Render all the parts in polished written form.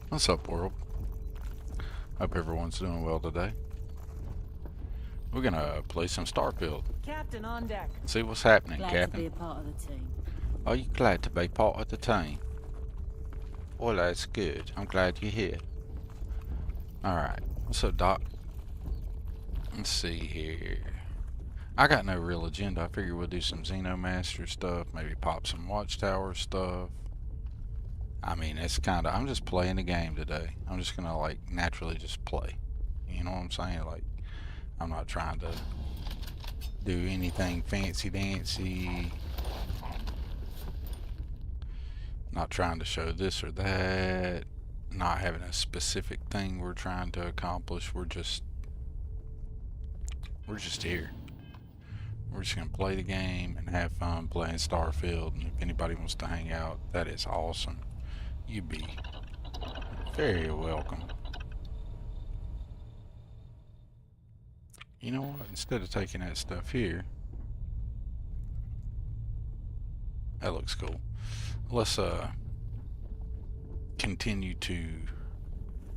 What's up, world? Hope everyone's doing well today. We're gonna play some Starfield. Captain on deck. See what's happening, Glad Captain. to be a part of the team. Are you glad to be part of the team? Well, that's good. I'm glad you're here. Alright. What's up, Doc? Let's see here. I got no real agenda. I figure we'll do some Xeno Master stuff, maybe pop some Watchtower stuff. I mean, it's kinda, I'm just playing the game today. I'm just gonna, like, naturally just play. You know what I'm saying? Like, I'm not trying to do anything fancy-dancy. Not trying to show this or that. Not having a specific thing we're trying to accomplish. We're just here. We're just gonna play the game and have fun playing Starfield. And if anybody wants to hang out, that is awesome. You'd be very welcome. You know what? Instead of taking that stuff here, that looks cool. Let's continue to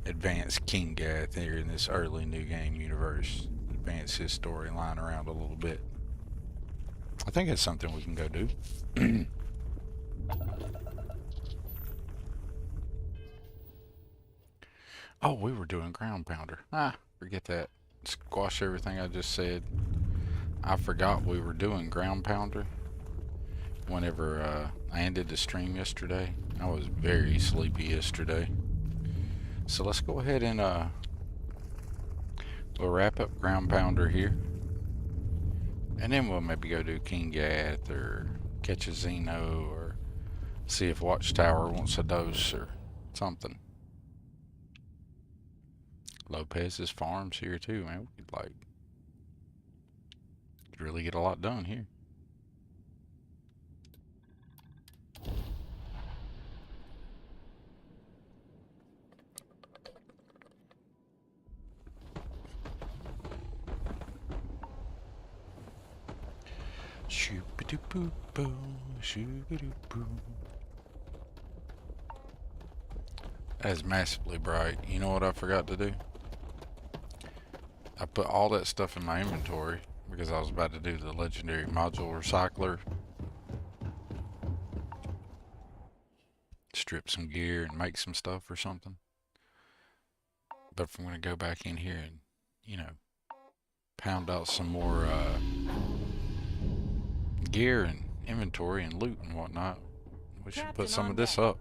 advance King Gath here in this early new game universe. Advance his storyline around a little bit. I think it's something we can go do. Oh, we were doing Ground Pounder. Ah, forget that. Squash everything I just said. I forgot we were doing Ground Pounder whenever I ended the stream yesterday. I was very sleepy yesterday. So let's go ahead and we'll wrap up Ground Pounder here. And then we'll maybe go do King Gath or catch a Xeno or see if Watchtower wants a dose or something. Lopez's farms here too, man. We could really get a lot done here. Shoo-ba-doo-boo-boo, shoo-ba-doo-boo. That's massively bright. You know what I forgot to do? I put all that stuff in my inventory because I was about to do the legendary module recycler. Strip some gear and make some stuff or something. But if I'm going to go back in here and, you know, pound out some more gear and inventory and loot and whatnot, we should put some of this up.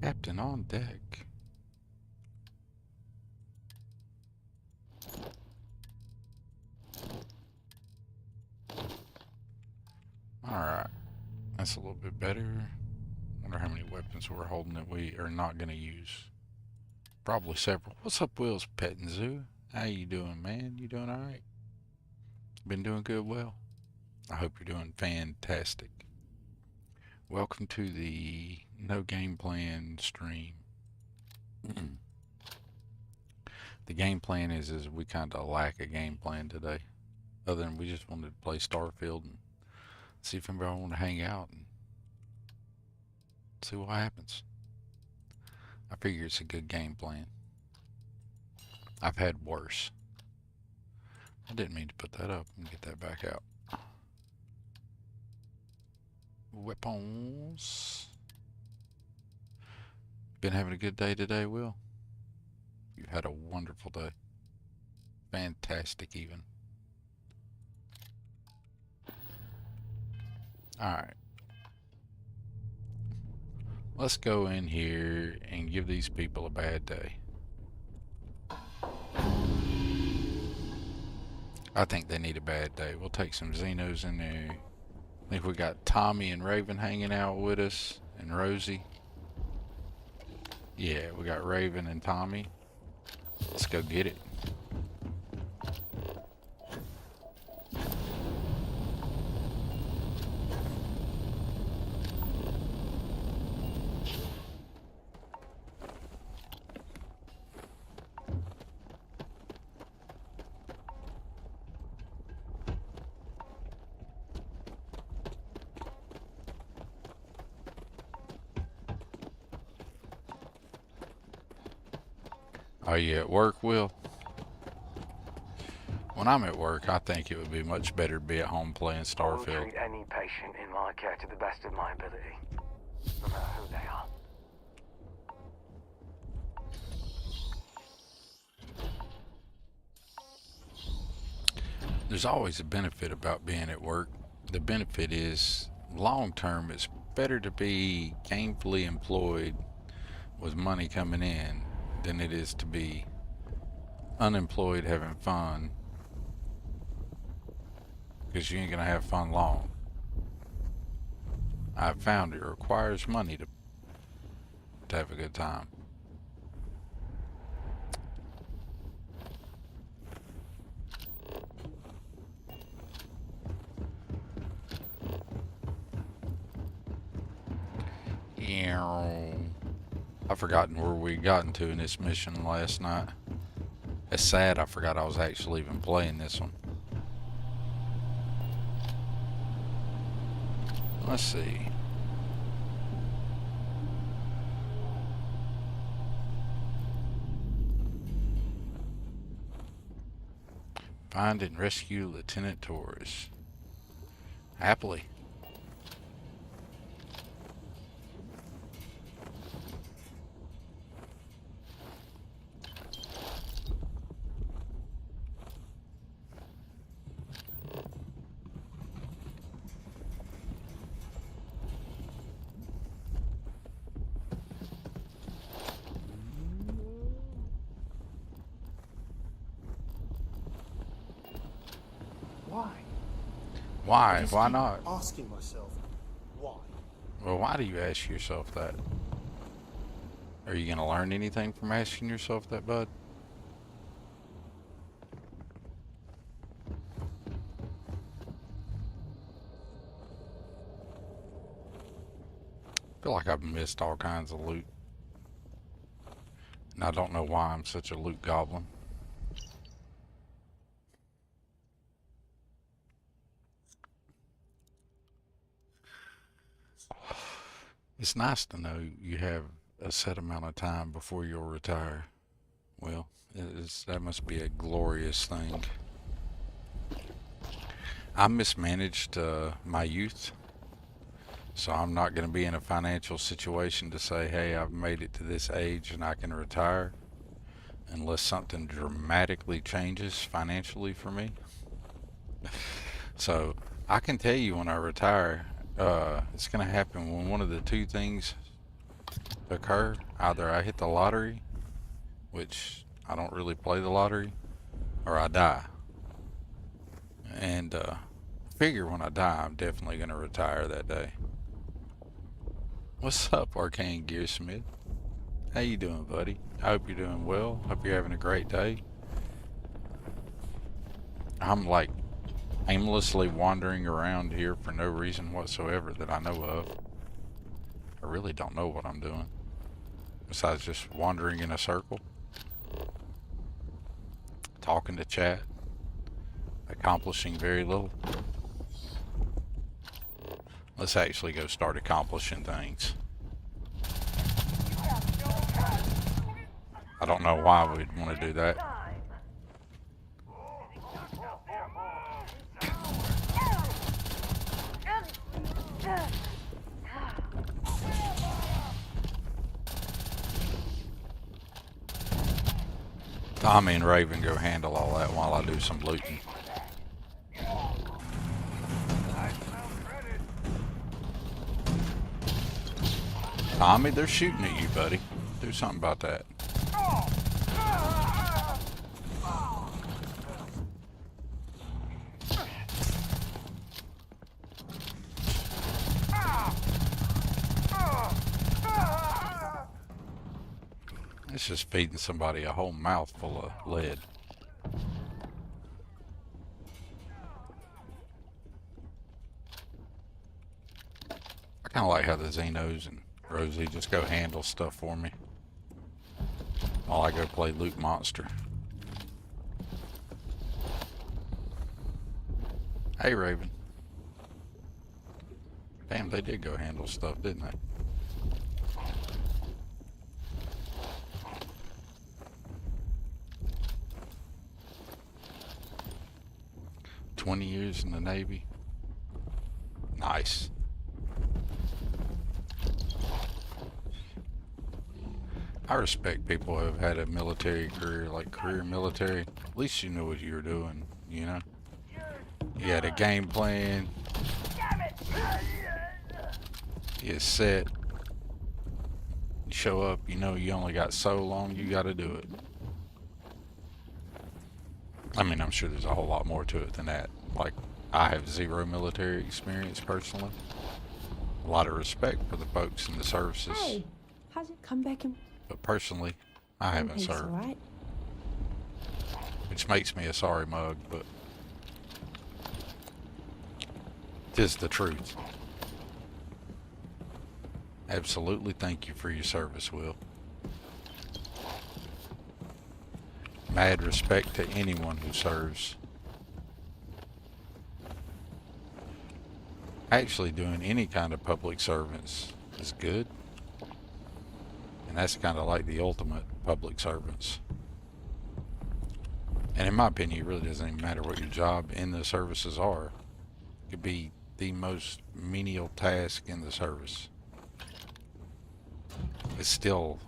Captain on deck. Alright. That's a little bit better. Wonder how many weapons we're holding that we are not going to use. Probably several. What's up, Will's Petting Zoo? How you doing, man? You doing alright? Been doing good? Well, I hope you're doing fantastic. Welcome to the No Game Plan stream. The game plan is we kind of lack a game plan today. Other than we just wanted to play Starfield and see if anybody want to hang out and see what happens. I figure it's a good game plan. I've had worse. I didn't mean to put that up. Let me get that back out. Weapons. Been having a good day today, Will? You've had a wonderful day. Fantastic, even. Alright. Let's go in here and give these people a bad day. I think they need a bad day. We'll take some Xenos in there. I think we got Tommy and Raven hanging out with us, and Rosie. Yeah, we got Raven and Tommy. Let's go get it. Are you at work, Will? When I'm at work, I think it would be much better to be at home playing I will Starfield. treat any patient in my care to the best of my ability, no matter who they are. There's always a benefit about being at work. The benefit is, long term, it's better to be gainfully employed with money coming in than it is to be unemployed having fun, because you ain't gonna have fun long. I've found it requires money to have a good time. I've forgotten where we gotten to in this mission last night. It's sad I forgot I was actually even playing this one. Let's see. Find and rescue Lieutenant Torres. Happily. Why? Why not? Asking myself, why? Well, why do you ask yourself that? Are you gonna learn anything from asking yourself that, bud? I feel like I've missed all kinds of loot. And I don't know why I'm such a loot goblin. It's nice to know you have a set amount of time before you'll retire. Well, that must be a glorious thing. I mismanaged my youth, so I'm not going to be in a financial situation to say, hey, I've made it to this age and I can retire, unless something dramatically changes financially for me. So I can tell you when I retire, it's going to happen when one of the two things occur. Either I hit the lottery, which I don't really play the lottery, or I die. And figure when I die, I'm definitely going to retire that day. What's up, Arcane Gearsmith? How you doing, buddy? I hope you're doing well. Hope you're having a great day. I'm like aimlessly wandering around here for no reason whatsoever that I know of. I really don't know what I'm doing, besides just wandering in a circle, talking to chat, accomplishing very little. Let's actually go start accomplishing things. I don't know why we'd want to do that. Tommy and Raven go handle all that while I do some looting. Tommy, they're shooting at you, buddy. Do something about that. It's just feeding somebody a whole mouthful of lead. I kind of like how the Xenos and Rosie just go handle stuff for me while I go play Loot Monster. Hey, Raven. Damn, they did go handle stuff, didn't they? 20 years in the Navy. Nice. I respect people who have had a military career, like career military. At least you knew what you were doing, you know? You had a game plan. You set. You show up, you know you only got so long you gotta do it. I mean, I'm sure there's a whole lot more to it than that. Like, I have zero military experience personally. A lot of respect for the folks in the services. Hey, how's it come back and... But personally, I haven't He's served. alright. Which makes me a sorry mug, but... tis the truth. Absolutely thank you for your service, Will. Mad respect to anyone who serves. Actually, doing any kind of public service is good. And that's kind of like the ultimate public servants. And in my opinion, it really doesn't even matter what your job in the services are. It could be the most menial task in the service. It's still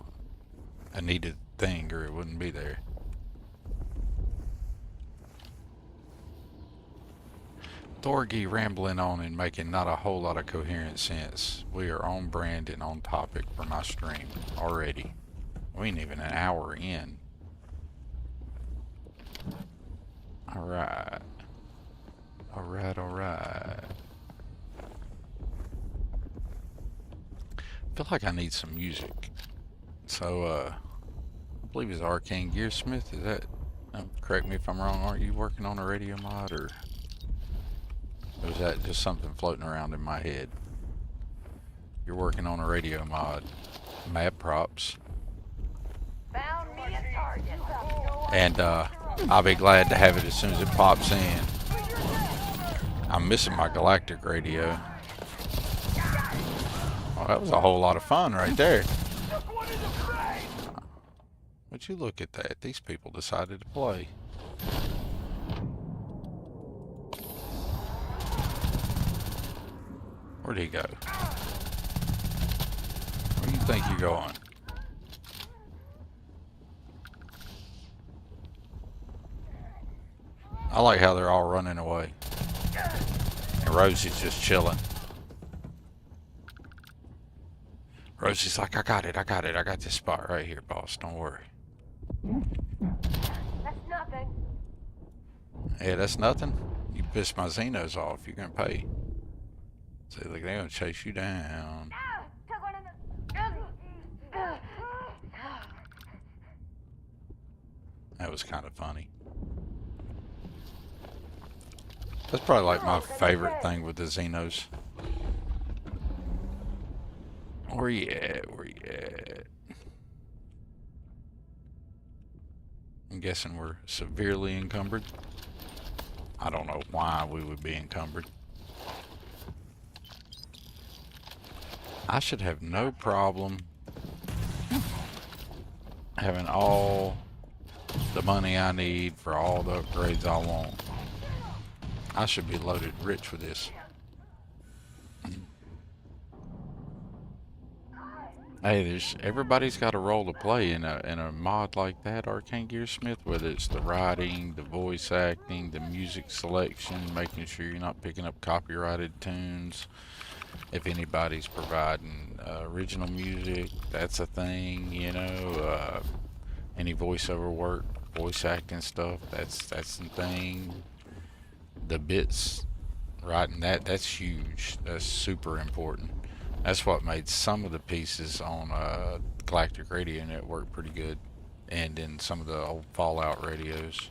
a needed thing or it wouldn't be there. Thorgy rambling on and making not a whole lot of coherent sense. We are on brand and on topic for my stream already. We ain't even an hour in. Alright. Alright, alright. I feel like I need some music. So, I believe it's LarannKiar Smith. Is that, correct me if I'm wrong, aren't you working on a radio mod or is that just something floating around in my head? You're working on a radio mod. Mad props. Found me a target. And I'll be glad to have it as soon as it pops in. I'm missing my galactic radio. Oh, that was a whole lot of fun right there. Would you look at that? These people decided to play. Where'd he go? Where do you think you're going? I like how they're all running away. And Rosie's just chilling. Rosie's like, I got it. I got this spot right here, boss. Don't worry. That's nothing. Yeah, that's nothing. You pissed my Xenos off. You're gonna pay. See, look, they're gonna chase you down. Ah, took one in the... That was kind of funny. That's probably like my favorite thing with the Xenos. Where you at? Where you at? I'm guessing we're severely encumbered. I don't know why we would be encumbered. I should have no problem having all the money I need for all the upgrades I want. I should be loaded rich with this. Hey, everybody's got a role to play in a mod like that, LarannKiar Smith, whether it's the writing, the voice acting, the music selection, making sure you're not picking up copyrighted tunes. If anybody's providing original music, that's a thing, you know. Any voiceover work, voice acting stuff, that's the thing. The bits, writing that's huge. That's super important. That's what made some of the pieces on Galactic Radio Network pretty good, and in some of the old Fallout radios.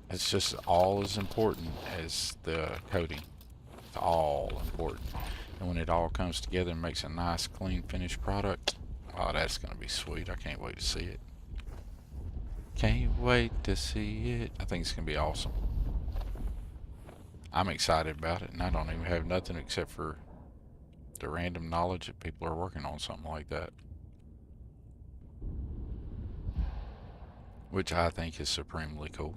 It's just all as important as the coding. It's all important. And when it all comes together and makes a nice, clean, finished product, oh, that's going to be sweet. I can't wait to see it. Can't wait to see it. I think it's going to be awesome. I'm excited about it, and I don't even have nothing except for the random knowledge that people are working on something like that. which I think is supremely cool.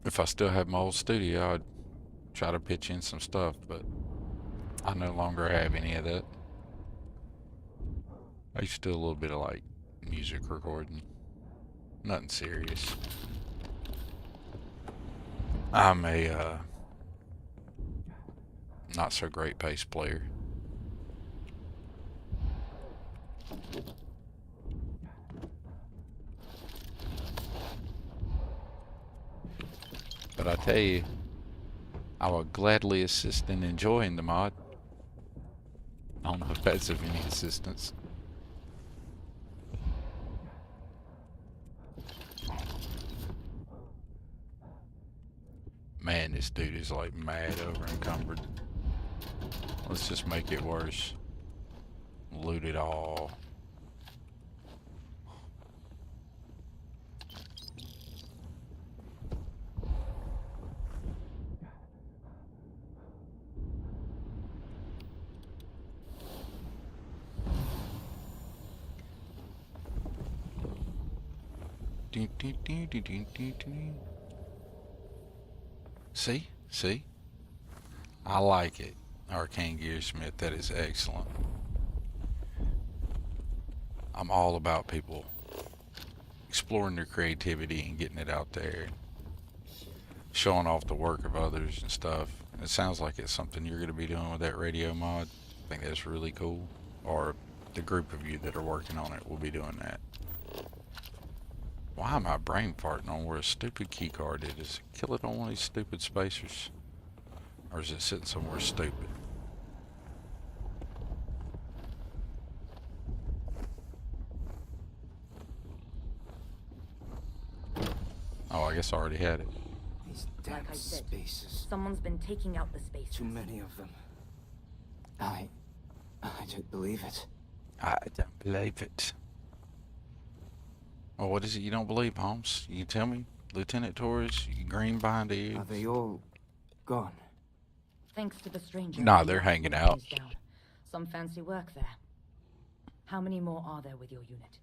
If I still had my old studio, I'd try to pitch in some stuff, but I no longer have any of that. I used to do a little bit of like music recording. Nothing serious. I'm a not so great bass player. But I tell you, I would gladly assist in enjoying the mod. I don't know if that's of any assistance. Man, this dude is like mad over encumbered. Let's just make it worse. Loot it all. See? See? I like it. LarannKiar Smith, that is excellent. I'm all about people exploring their creativity and getting it out there. Showing off the work of others and stuff. And it sounds like it's something you're going to be doing with that radio mod. I think that's really cool. Or the group of you that are working on it will be doing that. Why am I brain farting on where a stupid key card is? Does it kill it on one of these stupid spacers? Or is it sitting somewhere stupid? Oh, I guess I already had it. These damn Like I said, spaces. someone's been taking out the space. Too many of them. I don't believe it. I don't believe it. Oh, what is it you don't believe, Holmes? You can tell me? Lieutenant Torres, you green bind Are they all gone? Thanks to the stranger. Nah, the they're last hanging one out. is down. Some fancy work there. How many more are there with your unit?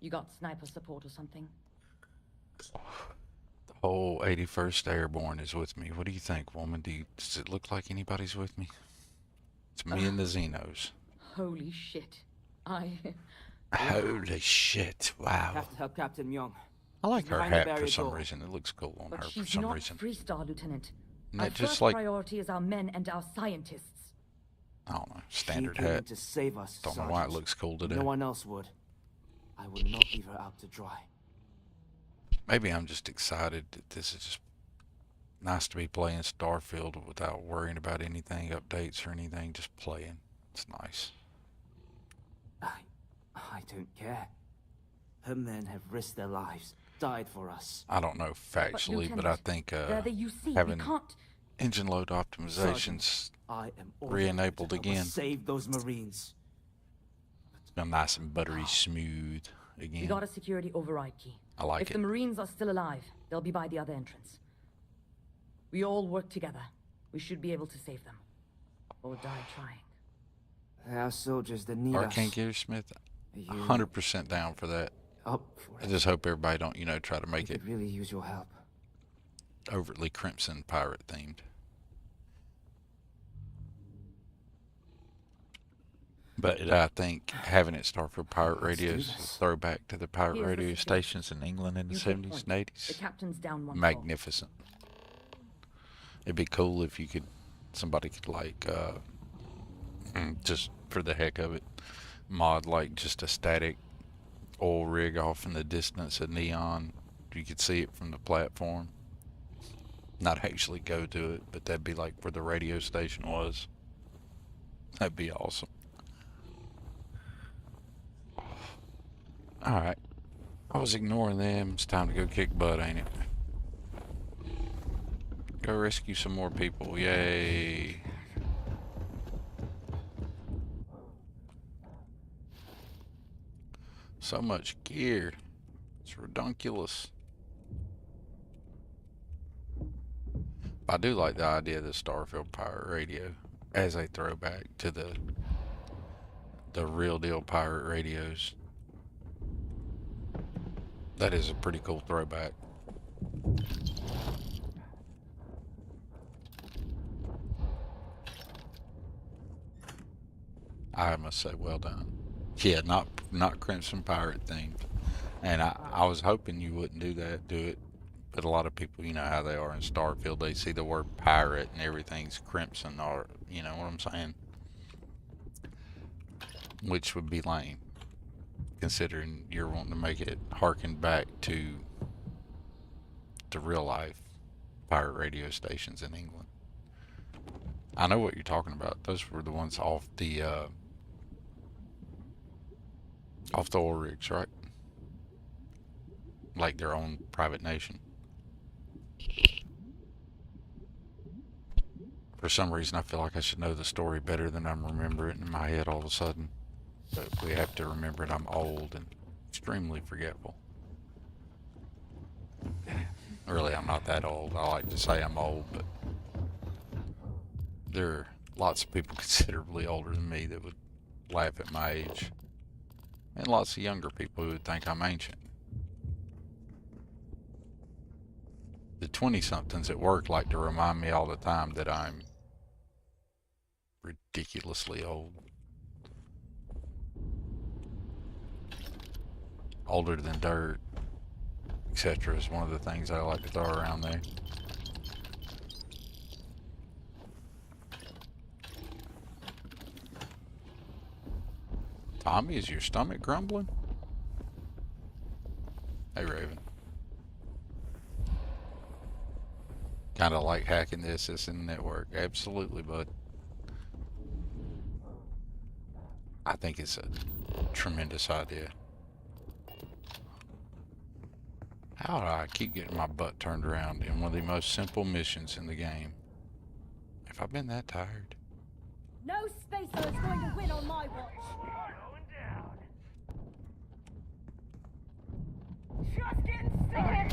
You got sniper support or something? The whole 81st Airborne is with me. What do you think, woman? Does it look like anybody's with me? It's me and the Xenos. Holy shit. Holy shit, wow. Have to help Captain Myung. I like She's her behind the hat for barrier some door. reason. It looks cool on But her for she's some not reason. Freestar, Lieutenant. Isn't Our that just first like, priority is our men and our scientists. I don't know, standard She came hat. to save us, Don't know why it Sergeant. looks cool today. No one else would. I will not leave her out to dry. Maybe I'm just excited that this is just nice to be playing Starfield without worrying about anything, updates or anything, just playing. It's nice. I don't care. Her men have risked their lives, died for us. I don't know factually, but I Lieutenant, think they're the UC. having We can't. engine load optimizations I am ordered re-enabled to help again. us save those Marines. Been nice and buttery smooth We again. got a security override key. I like If it. the Marines are still alive, they'll be by the other entrance. We all work together. We should be able to save them. Or die trying. There are soldiers that need us. LarannKiar Smith, Are you 100% down for that. up for I it? just hope everybody don't, try to We make it could really use your help. overtly Crimson pirate themed. But I think having it Starfield pirate Let's do radios is a this. throwback to the pirate Here's the radio situation. stations in England in the You take 70s point. and 80s. The captain's down one Magnificent. It'd be cool if you could, somebody could like, just for the heck of it, mod like just a static oil rig off in the distance, a neon. You could see it from the platform. Not actually go to it, but that'd be like where the radio station was. That'd be awesome. Alright. I was ignoring them. It's time to go kick butt, ain't it? Go rescue some more people. Yay. So much gear. It's redonkulous. I do like the idea of the Starfield pirate radio as a throwback to the the real deal pirate radios. That is a pretty cool throwback. I must say, well done. Yeah, not Crimson Pirate themed. And I was hoping you wouldn't do it. But a lot of people, you know how they are in Starfield, they see the word pirate and everything's crimson, or, you know what I'm saying? Which would be lame, considering you're wanting to make it harken back to the real life pirate radio stations in England. I know what you're talking about. Those were the ones off the oil rigs, right? Like their own private nation. For some reason, I feel like I should know the story better than I'm remembering it in my head all of a sudden. But we have to remember that I'm old and extremely forgetful. Really, I'm not that old. I like to say I'm old, but there are lots of people considerably older than me that would laugh at my age. And lots of younger people who would think I'm ancient. The 20-somethings at work like to remind me all the time that I'm ridiculously old. Older than dirt, etc. is one of the things I like to throw around there. Tommy, is your stomach grumbling? Hey, Raven. Kind of like hacking the SSN network. Absolutely, bud. I think it's a tremendous idea. How do I keep getting my butt turned around in one of the most simple missions in the game? Have I been that tired? No spacer is going to win on my watch. Going down. Just get started.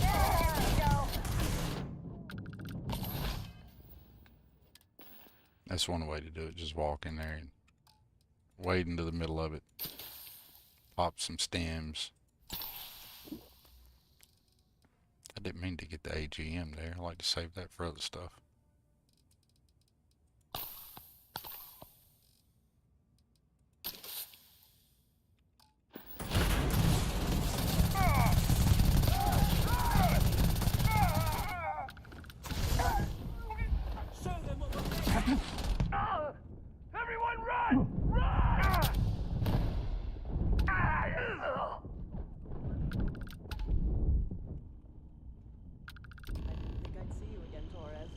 There we go. That's one way to do it. Just walk in there and wade into the middle of it. Pop some stems. I didn't mean to get the AGM there. I like to save that for other stuff. Everyone run! Run! think I'd see you again, Torres.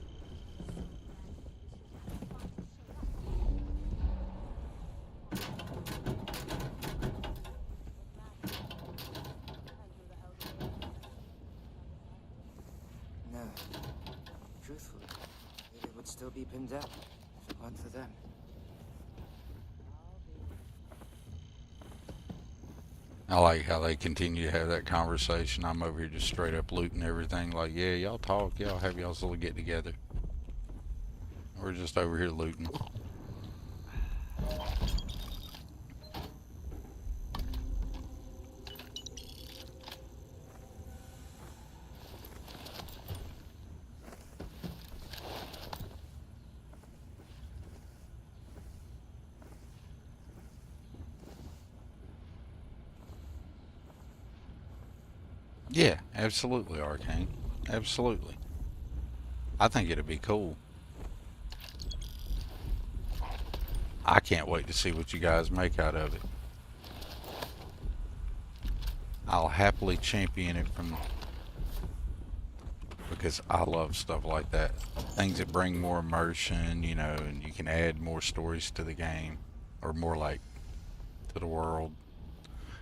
No. Truthfully, it would still be pinned down if it weren't for them. I like how they continue to have that conversation. I'm over here just straight up looting everything. Like, yeah, y'all talk. Y'all have y'all's little get together. We're just over here looting. Yeah, absolutely, Arcane. Absolutely. I think it'd be cool. I can't wait to see what you guys make out of it. I'll happily champion it because I love stuff like that. Things that bring more immersion, you know, and you can add more stories to the game, or more like to the world.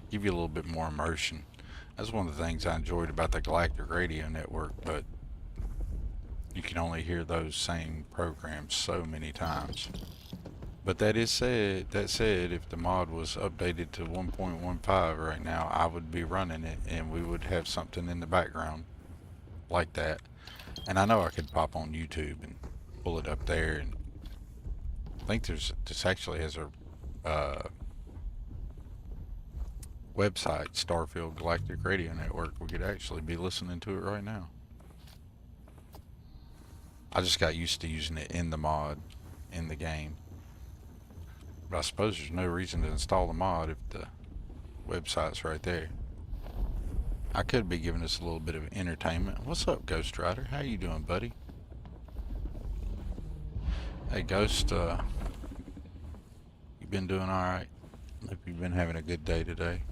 Give you a little bit more immersion. That's one of the things I enjoyed about the Galactic Radio Network, but you can only hear those same programs so many times. But that said, if the mod was updated to 1.15 right now, I would be running it and we would have something in the background like that. And I know I could pop on YouTube and pull it up there and think this actually has a website, Starfield Galactic Radio Network. We could actually be listening to it right now. I just got used to using it in the mod, in the game. But I suppose there's no reason to install the mod if the website's right there. I could be giving us a little bit of entertainment. What's up, Ghost Rider? How you doing, buddy? Hey, Ghost, you been doing alright? Hope you've been having a good day today.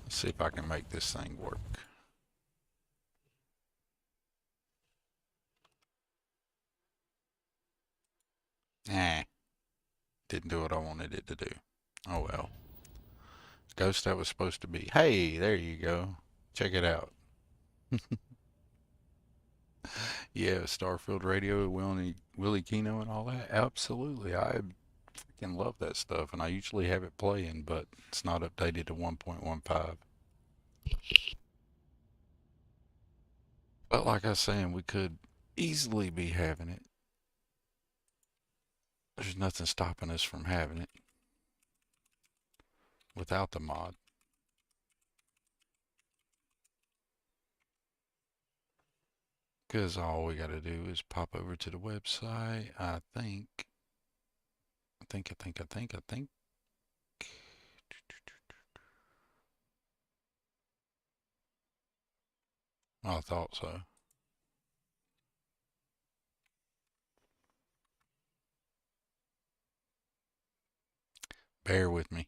Let's see if I can make this thing work. Didn't do what I wanted it to do. Oh well. Ghost, that was supposed to be. Hey, there you go. Check it out. Yeah, Starfield Radio, Willie Kino and all that. Absolutely. I freaking love that stuff, and I usually have it playing, but it's not updated to 1.15. But like I was saying, we could easily be having it. There's nothing stopping us from having it without the mod. Because all we got to do is pop over to the website. I think. I thought so. Bear with me.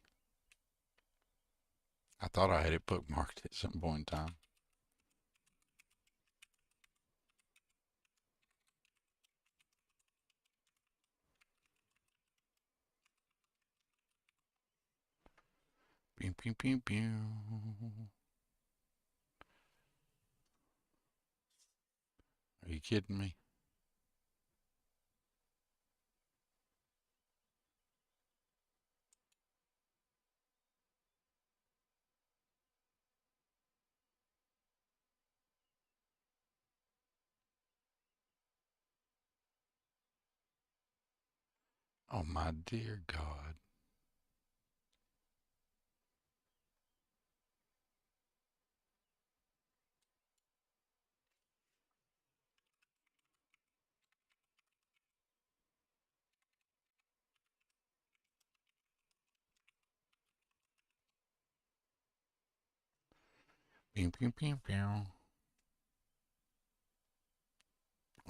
I thought I had it bookmarked at some point in time. Pew, pew, pew, pew. Are you kidding me? Oh my dear God. Pew, pew, pew, pew.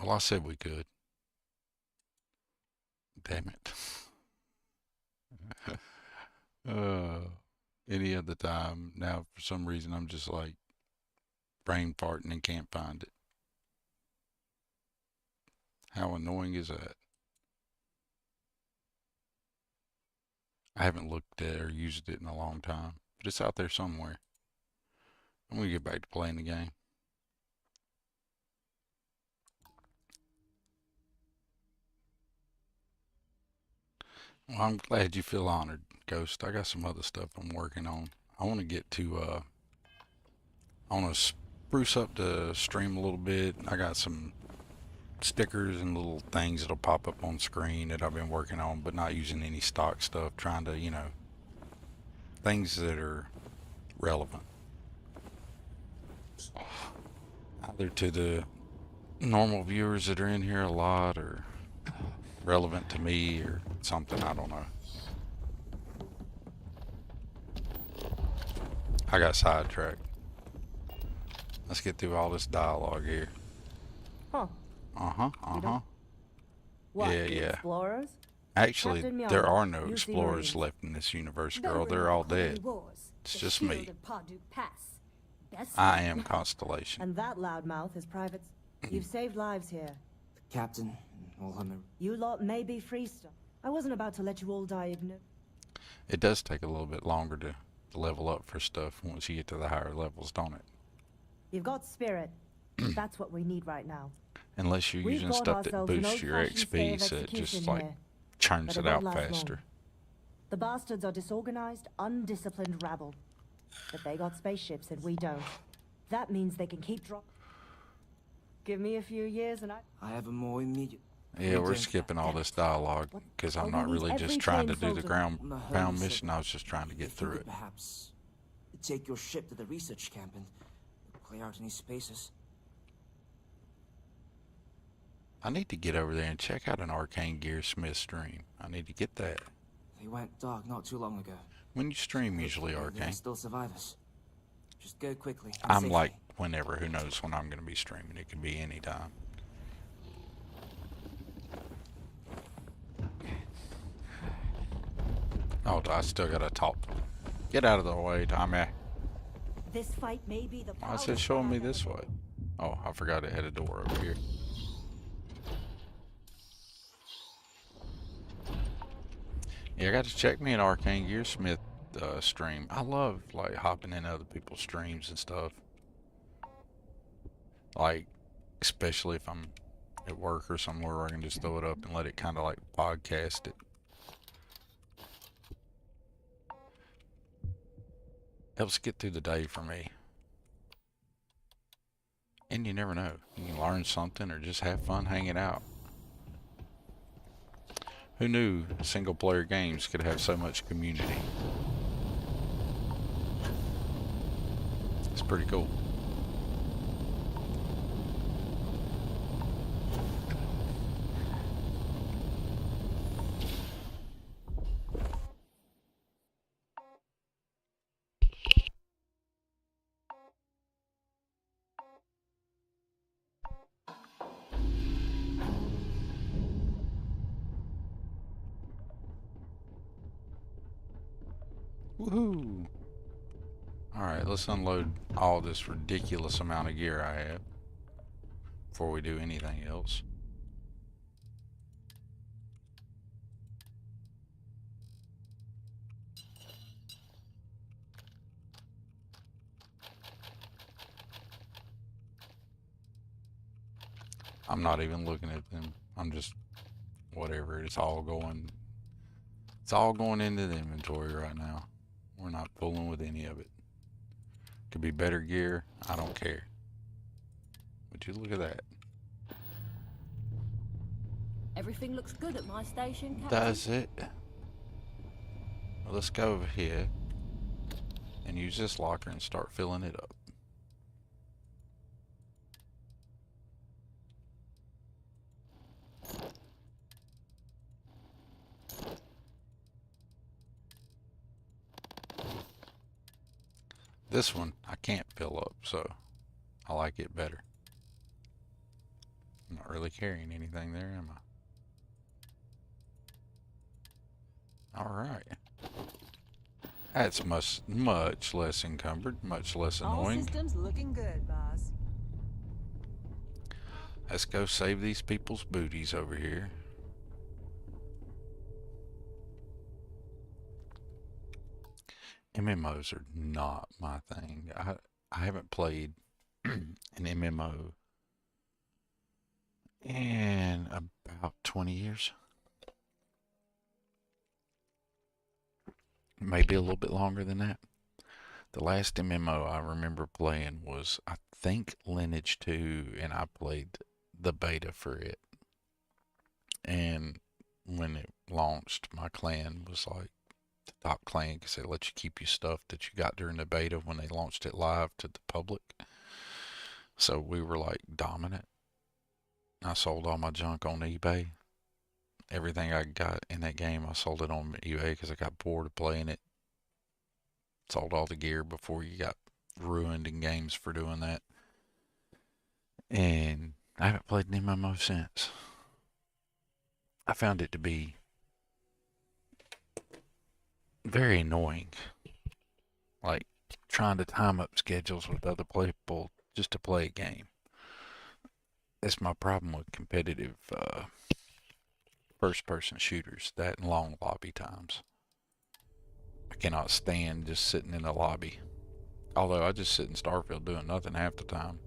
Well, I said we could. Damn it. Any other time. Now, for some reason, I'm just like brain farting and can't find it. How annoying is that? I haven't looked at or used it in a long time, but it's out there somewhere. I'm gonna get back to playing the game. Well, I'm glad you feel honored, Ghost. I got some other stuff I'm working on. I want to get to, I want to spruce up the stream a little bit. I got some stickers and little things that'll pop up on screen that I've been working on, but not using any stock stuff. Trying to, you know, things that are relevant. Either to the normal viewers that are in here a lot, or relevant to me, or something. I don't know. I got sidetracked. Let's get through all this dialogue here. Huh. What, Yeah, the yeah. explorers? Actually, Captain there Mjolnir, are no use the explorers Marines. left in this universe, Don't girl. They're all remember dead. wars. It's The just shield me. of Parduk Pass. Best I am Constellation. And that loudmouth is private. You've saved lives here. Captain, and all I'm You lot may be freestyle. I wasn't about to let you all die ignorant. It does take a little bit longer to level up for stuff once you get to the higher levels, don't it? You've got spirit. That's what we need right now. Unless you're We've using got stuff that ourselves an boosts your old-fashioned stay XP, of so it execution just like here. churns But it it out won't last faster. long. The bastards are disorganized, undisciplined rabble. But they got spaceships and we don't. That means they can keep Give me a few years and I have a more immediate. Yeah, we're Against skipping that. all this dialogue because I'm not really just trying to do the ground pound mission. I was just trying to get through it. Perhaps take your ship to the research camp and clear out any spaces. I need to get over there and check out an LarannKiar Smith stream. I need to get that. They went dark not too long ago. When you stream usually, There are Arcane? still survivors. Just go quickly. and I'm safely. like whenever. Who knows when I'm going to be streaming? It could be any time. Oh, I still got to talk. Get out of the way, Tommy. this fight may be the Why is it showing me this way? Oh, I forgot it had a door over here. Yeah, I got to check me an LarannKiar Smith stream. I love like hopping in other people's streams and stuff. Like, especially if I'm at work or somewhere where I can just throw it up and let it kind of like podcast it. Helps get through the day for me. And you never know. You can learn something or just have fun hanging out. Who knew single player games could have so much community? It's pretty cool. Woohoo! Alright, let's unload all this ridiculous amount of gear I have before we do anything else. I'm not even looking at them. I'm just whatever. It's all going into the inventory right now. We're not fooling with any of it. Could be better gear. I don't care. Would you look at that? Everything looks good at my station, Captain. Does it? Well, let's go over here and use this locker and start filling it up. This one I can't fill up, so I like it better. I'm not really carrying anything there, am I? Alright. That's much less encumbered, much less annoying. All systems looking good, boss. Let's go save these people's booties over here. MMOs are not my thing. I haven't played an MMO in about 20 years. Maybe a little bit longer than that. The last MMO I remember playing was, I think, Lineage 2, and I played the beta for it. And when it launched, my clan was like the top clan because they let you keep your stuff that you got during the beta when they launched it live to the public. So we were like dominant. I sold all my junk on eBay. Everything I got in that game, I sold it on eBay because I got bored of playing it. Sold all the gear before you got ruined in games for doing that. And I haven't played an MMO since. I found it to be very annoying. Like trying to time up schedules with other people just to play a game. That's my problem with competitive first-person shooters, that and long lobby times. I cannot stand just sitting in a lobby. Although I just sit in Starfield doing nothing half the time.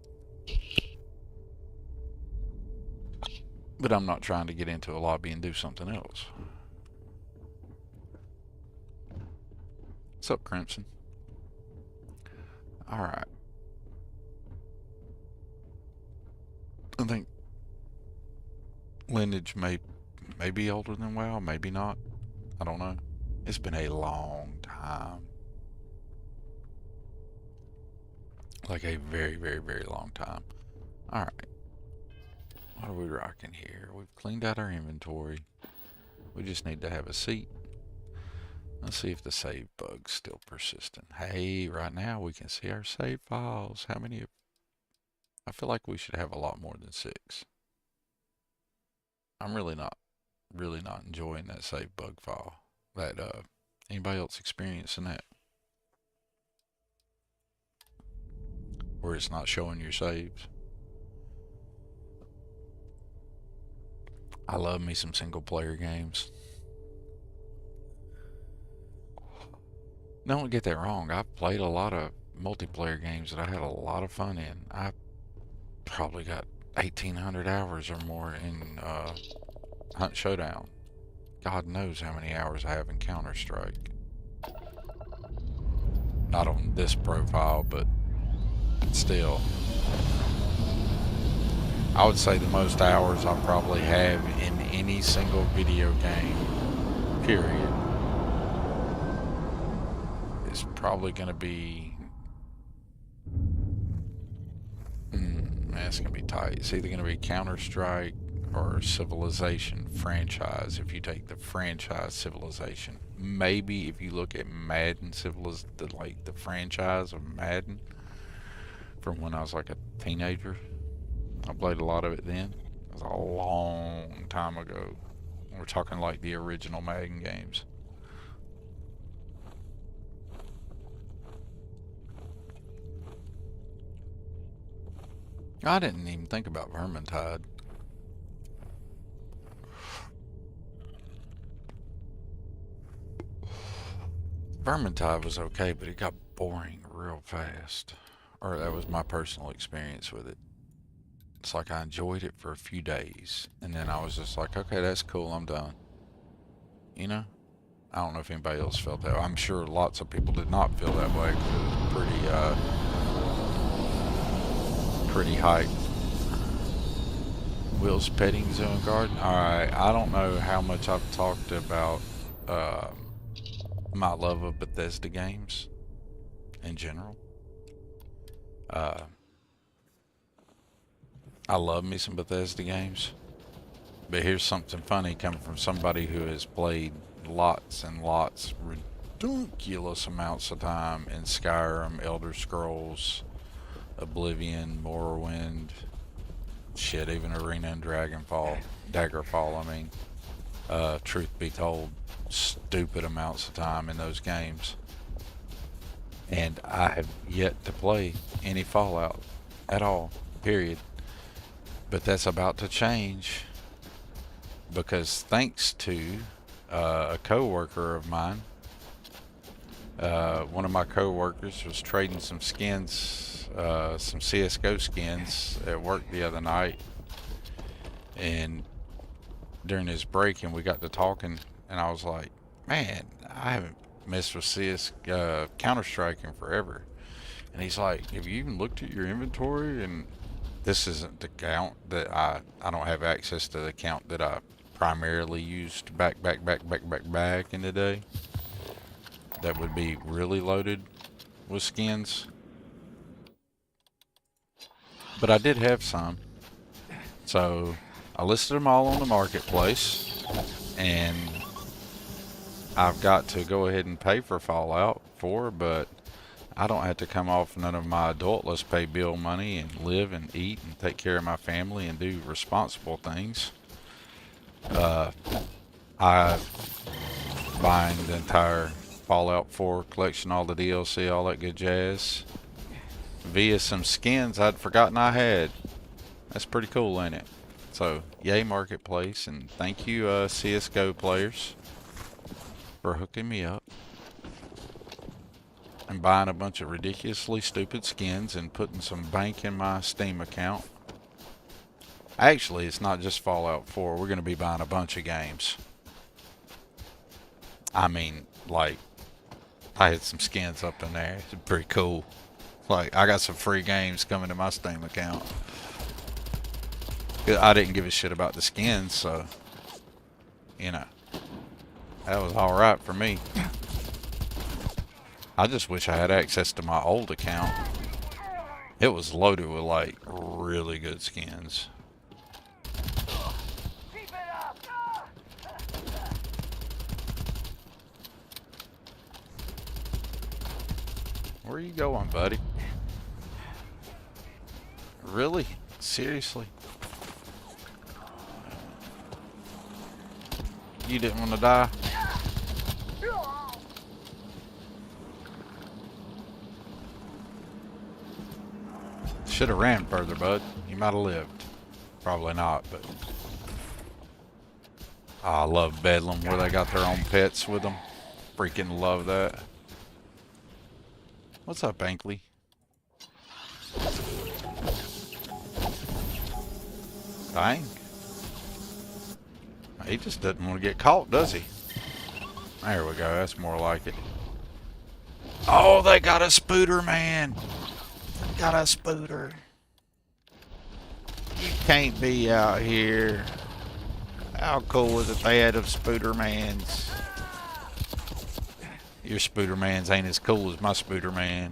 But I'm not trying to get into a lobby and do something else. What's up, Crimson? Alright. I think Lineage may be older than WoW, maybe not. I don't know. It's been a long time. Like a very, very, very long time. Alright. What are we rocking here? We've cleaned out our inventory. We just need to have a seat. Let's see if the save bug's still persistent. Hey, right now we can see our save files. How many? I feel like we should have a lot more than 6. I'm really not enjoying that save bug file. That anybody else experiencing that? Where it's not showing your saves. I love me some single player games. Don't get that wrong. I've played a lot of multiplayer games that I had a lot of fun in. I probably got 1,800 hours or more in Hunt Showdown. God knows how many hours I have in Counter-Strike. Not on this profile, but still. I would say the most hours I probably have in any single video game, period, is probably going to be, that's going to be tight. It's either going to be Counter-Strike or Civilization franchise, if you take the franchise Civilization. Maybe if you look at Madden like the franchise of Madden from when I was like a teenager. I played a lot of it then. It was a long time ago. We're talking like the original Madden games. I didn't even think about Vermintide. Vermintide was okay, but it got boring real fast. Or that was my personal experience with it. It's like I enjoyed it for a few days, and then I was just like, okay, that's cool, I'm done. You know? I don't know if anybody else felt that way. I'm sure lots of people did not feel that way, because it was pretty hype. Will's Petting Zoo and Garden. Alright, I don't know how much I've talked about my love of Bethesda games in general. I love me some Bethesda games, but here's something funny coming from somebody who has played lots and lots, ridiculous amounts of time in Skyrim, Elder Scrolls, Oblivion, Morrowind, shit, even Arena and Daggerfall, I mean. Truth be told, stupid amounts of time in those games. And I have yet to play any Fallout at all, period. But that's about to change, because thanks to a co-worker of mine, one of my co-workers was trading some skins, some CSGO skins at work the other night, and during his break, and we got to talking, and I was like, man, I haven't messed with Counter-Strike in forever. And he's like, have you even looked at your inventory? And this isn't the account that I don't have access to the account that I primarily used back in the day. That would be really loaded with skins. But I did have some. So I listed them all on the marketplace, and I've got to go ahead and pay for Fallout 4, but I don't have to come off none of my adult let's pay bill money and live and eat and take care of my family and do responsible things. I'm buying the entire Fallout 4 collection, all the DLC, all that good jazz, via some skins I'd forgotten I had. That's pretty cool, ain't it? So, yay Marketplace, and thank you CSGO players for hooking me up and buying a bunch of ridiculously stupid skins and putting some bank in my Steam account. Actually, it's not just Fallout 4. We're going to be buying a bunch of games. I mean, like, I had some skins up in there. It's pretty cool. Like, I got some free games coming to my Steam account. I didn't give a shit about the skins, so, you know, that was alright for me. I just wish I had access to my old account. It was loaded with, like, really good skins. Where are you going, buddy? Really? Seriously? You didn't want to die? Should have ran further, bud. You might have lived. Probably not, but... Oh, I love Bedlam, where they got their own pets with them. Freaking love that. What's up, Ankley? Dang. He just doesn't want to get caught, does he? There we go. That's more like it. Oh, they got a spooter, man. Got a spooter. You can't be out here. How cool was it they had of Spoodermans? Your Spoodermans ain't as cool as my Spooderman.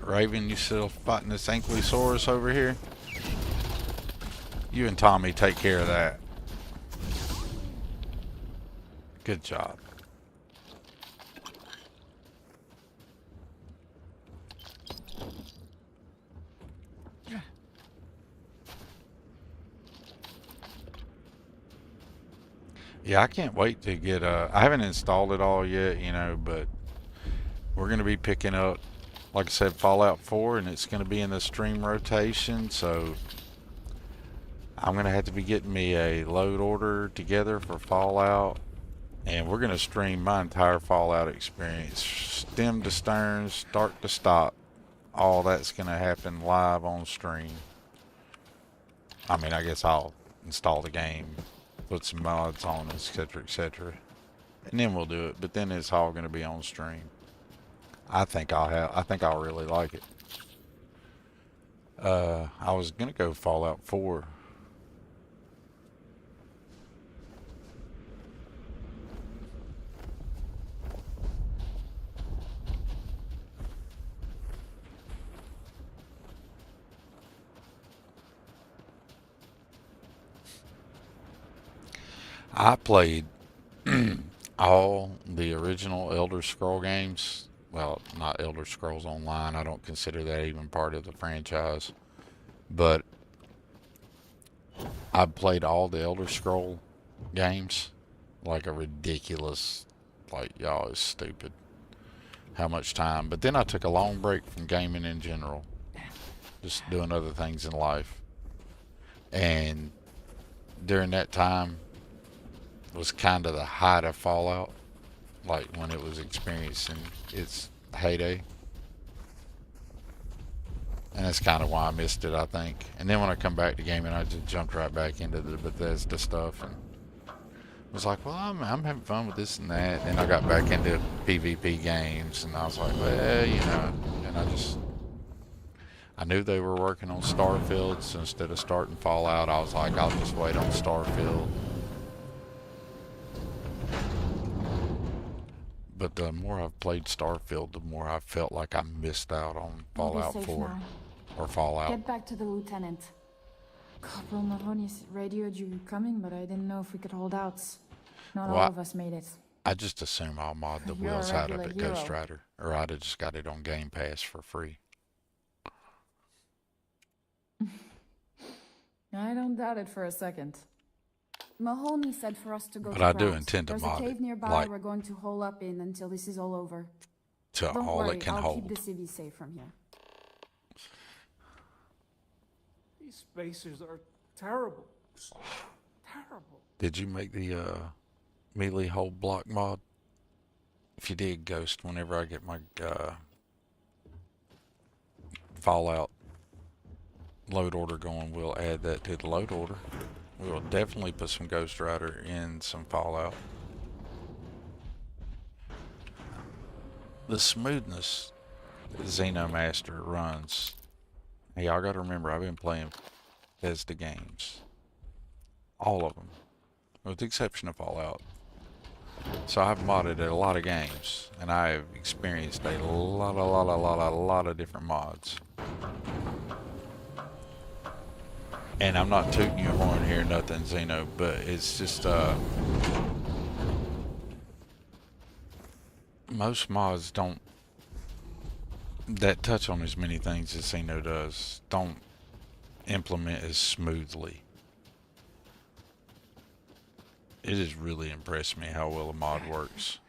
Raven, you still fighting this Ankylosaurus over here? You and Tommy take care of that. Good job. Yeah, I can't wait to get, I haven't installed it all yet, you know, but we're going to be picking up, like I said, Fallout 4, and it's going to be in the stream rotation, so I'm going to have to be getting me a load order together for Fallout, and we're going to stream my entire Fallout experience, stem to stern, start to stop. All that's going to happen live on stream. I mean, I guess I'll install the game, put some mods on, etc., etc., and then we'll do it. But then it's all going to be on stream. I think I'll really like it. I was going to go Fallout 4. I played all the original Elder Scroll games. Well, not Elder Scrolls Online. I don't consider that even part of the franchise. But I played all the Elder Scroll games. Like a ridiculous, like, y'all is stupid how much time. But then I took a long break from gaming in general. Just doing other things in life. And during that time was kind of the height of Fallout, like when it was experiencing its heyday, and that's kind of why I missed it, I think. And then when I come back to gaming, I just jumped right back into the Bethesda stuff and was like, well, I'm having fun with this and that. And I got back into PvP games, and I was like, well, you know, and I knew they were working on Starfield, so instead of starting Fallout, I was like, I'll just wait on Starfield. But the more I've played Starfield, the more I felt like I missed out on Fallout 4. Now. Or Fallout. Get back to the lieutenant. Corporal Mahoney's radioed you coming, but I didn't know if we could hold out. Not all of us made it. I just assume I'll mod the You're a wheels out of regular it, hero. Ghost Rider. Or I'd have just got it on Game Pass for free. I don't doubt it for a second. Mahoney said for us to go But to I do Krauts. intend to There's mod a cave it, nearby like- we're going to hole up in until this is all over. To Don't all worry, it can I'll hold. keep the city safe from here. These spacers are terrible. Terrible. Did you make the melee hold block mod? If you did, Ghost, whenever I get my Fallout load order going, we'll add that to the load order. We will definitely put some Ghost Rider in some Fallout. The smoothness that Xeno Master runs. Hey, y'all gotta remember, I've been playing Bethesda games. All of them. With the exception of Fallout. So I've modded a lot of games. And I've experienced a lot of different mods. And I'm not tooting your horn here, nothing, Xeno, but it's just, most mods don't, that touch on as many things as Xeno does, don't implement as smoothly. It has really impressed me how well a mod works.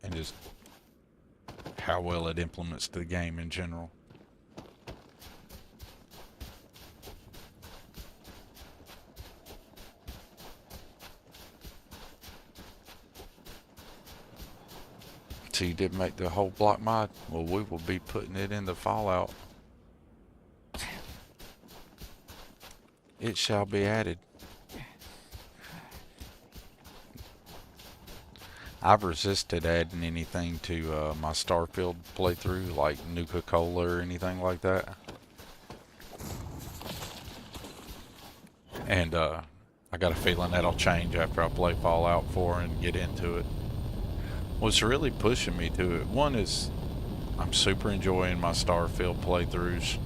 And just how well it implements the game in general. So you did make the whole block mod? Well, we will be putting it in the Fallout. It shall be added. I've resisted adding anything to my Starfield playthrough, like Nuka-Cola or anything like that. And I got a feeling that'll change after I play Fallout 4 and get into it. What's really pushing me to it, one is I'm super enjoying my Starfield playthroughs.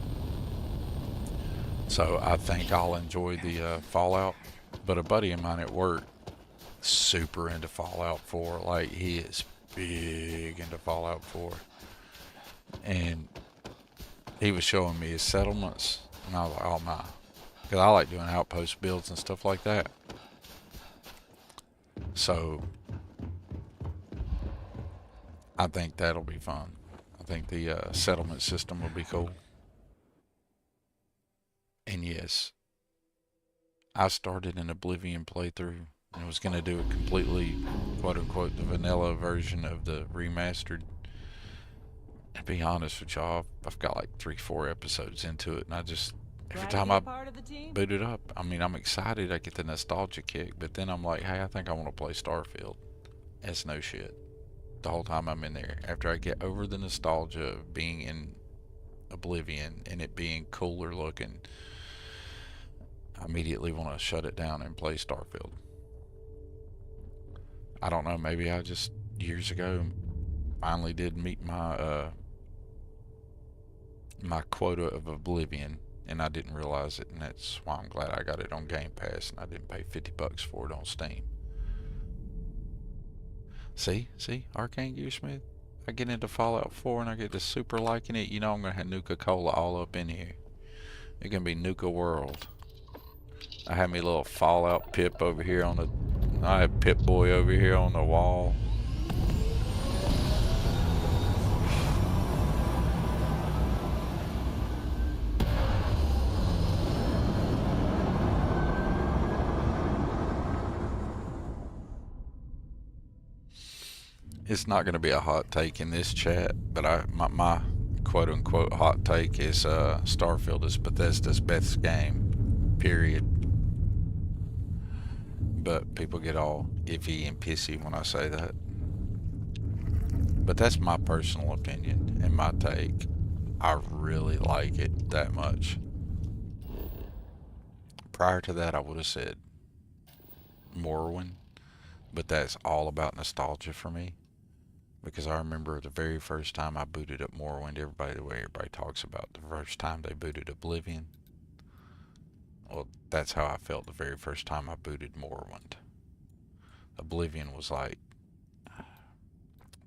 So I think I'll enjoy the Fallout. But a buddy of mine at work, super into Fallout 4. Like, he is big into Fallout 4. And he was showing me his settlements. And I was like, oh my. Because I like doing outpost builds and stuff like that. So I think that'll be fun. I think the settlement system will be cool. And yes, I started an Oblivion playthrough and was going to do a completely, quote-unquote, the vanilla version of the remastered. To be honest with y'all, I've got like 3-4 episodes into it, and I just, every time I boot it up, I mean, I'm excited, I get the nostalgia kick, but then I'm like, hey, I think I want to play Starfield. It's no shit. The whole time I'm in there, after I get over the nostalgia of being in Oblivion and it being cooler looking, I immediately want to shut it down and play Starfield. I don't know, maybe I just years ago finally did meet my my quota of Oblivion, and I didn't realize it, and that's why I'm glad I got it on Game Pass and I didn't pay $50 for it on Steam. See, Arcane Gearsmith. I get into Fallout 4 and I get to super liking it. You know I'm gonna have Nuka-Cola all up in here. It's gonna be Nuka World. I have me a little Fallout Pip over here on the, I have Pip-Boy over here on the wall. It's not going to be a hot take in this chat, but my quote-unquote hot take is Starfield is Bethesda's best game, period. But people get all iffy and pissy when I say that. But that's my personal opinion and my take. I really like it that much. Prior to that, I would have said Morrowind, but that's all about nostalgia for me. Because I remember the very first time I booted up Morrowind, the way everybody talks about the first time they booted Oblivion. Well, that's how I felt the very first time I booted Morrowind. Oblivion was like,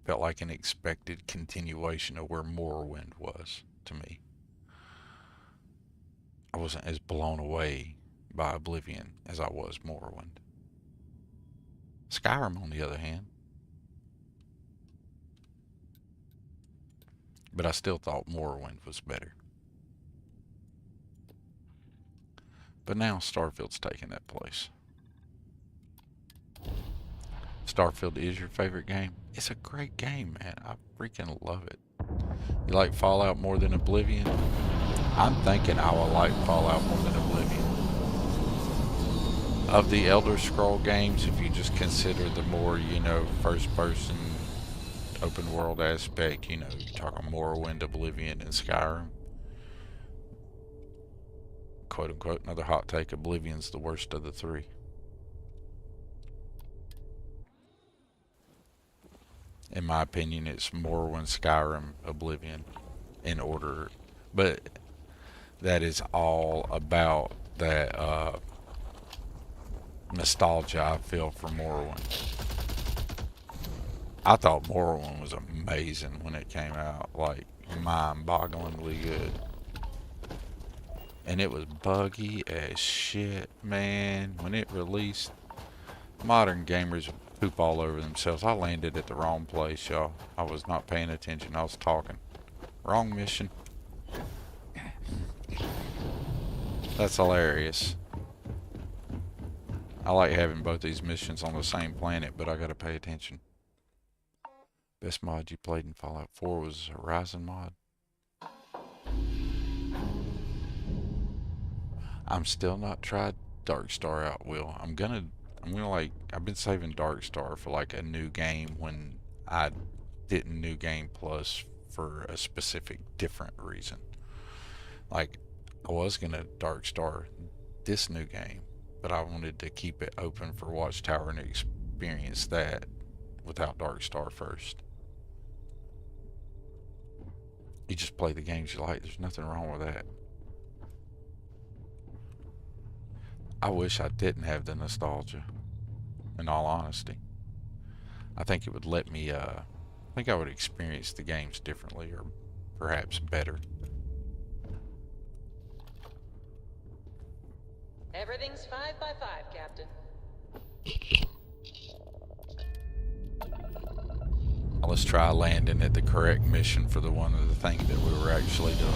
felt like an expected continuation of where Morrowind was to me. I wasn't as blown away by Oblivion as I was Morrowind. Skyrim, on the other hand, but I still thought Morrowind was better. But now Starfield's taking that place. Starfield is your favorite game? It's a great game, man. I freaking love it. You like Fallout more than Oblivion? I'm thinking I will like Fallout more than Oblivion. of the Elder Scroll games, if you just consider the more, you know, first person open world aspect, you know, you're talking Morrowind, Oblivion, and Skyrim. Quote unquote, another hot take, Oblivion's the worst of the three. In my opinion, it's Morrowind, Skyrim, Oblivion in order. But that is all about that nostalgia I feel for Morrowind. I thought Morrowind was amazing when it came out, like mind-bogglingly good. And it was buggy as shit, man. When it released, modern gamers poop all over themselves. I landed at the wrong place, y'all. I was not paying attention. I was talking. Wrong mission. That's hilarious. I like having both these missions on the same planet, but I gotta pay attention. Best mod you played in Fallout 4 was Horizon mod. I'm still not tried Darkstar out, Will. I'm gonna like, I've been saving Darkstar for like a new game when I didn't New Game Plus for a specific different reason. Like, I was gonna Darkstar this new game, but I wanted to keep it open for Watchtower and experience that without Darkstar first. You just play the games you like. There's nothing wrong with that. I wish I didn't have the nostalgia, in all honesty. I think it would let me, I think I would experience the games differently, or perhaps better. Everything's 5 by 5, Captain. Let's try landing at the correct mission for the one of the thing that we were actually doing.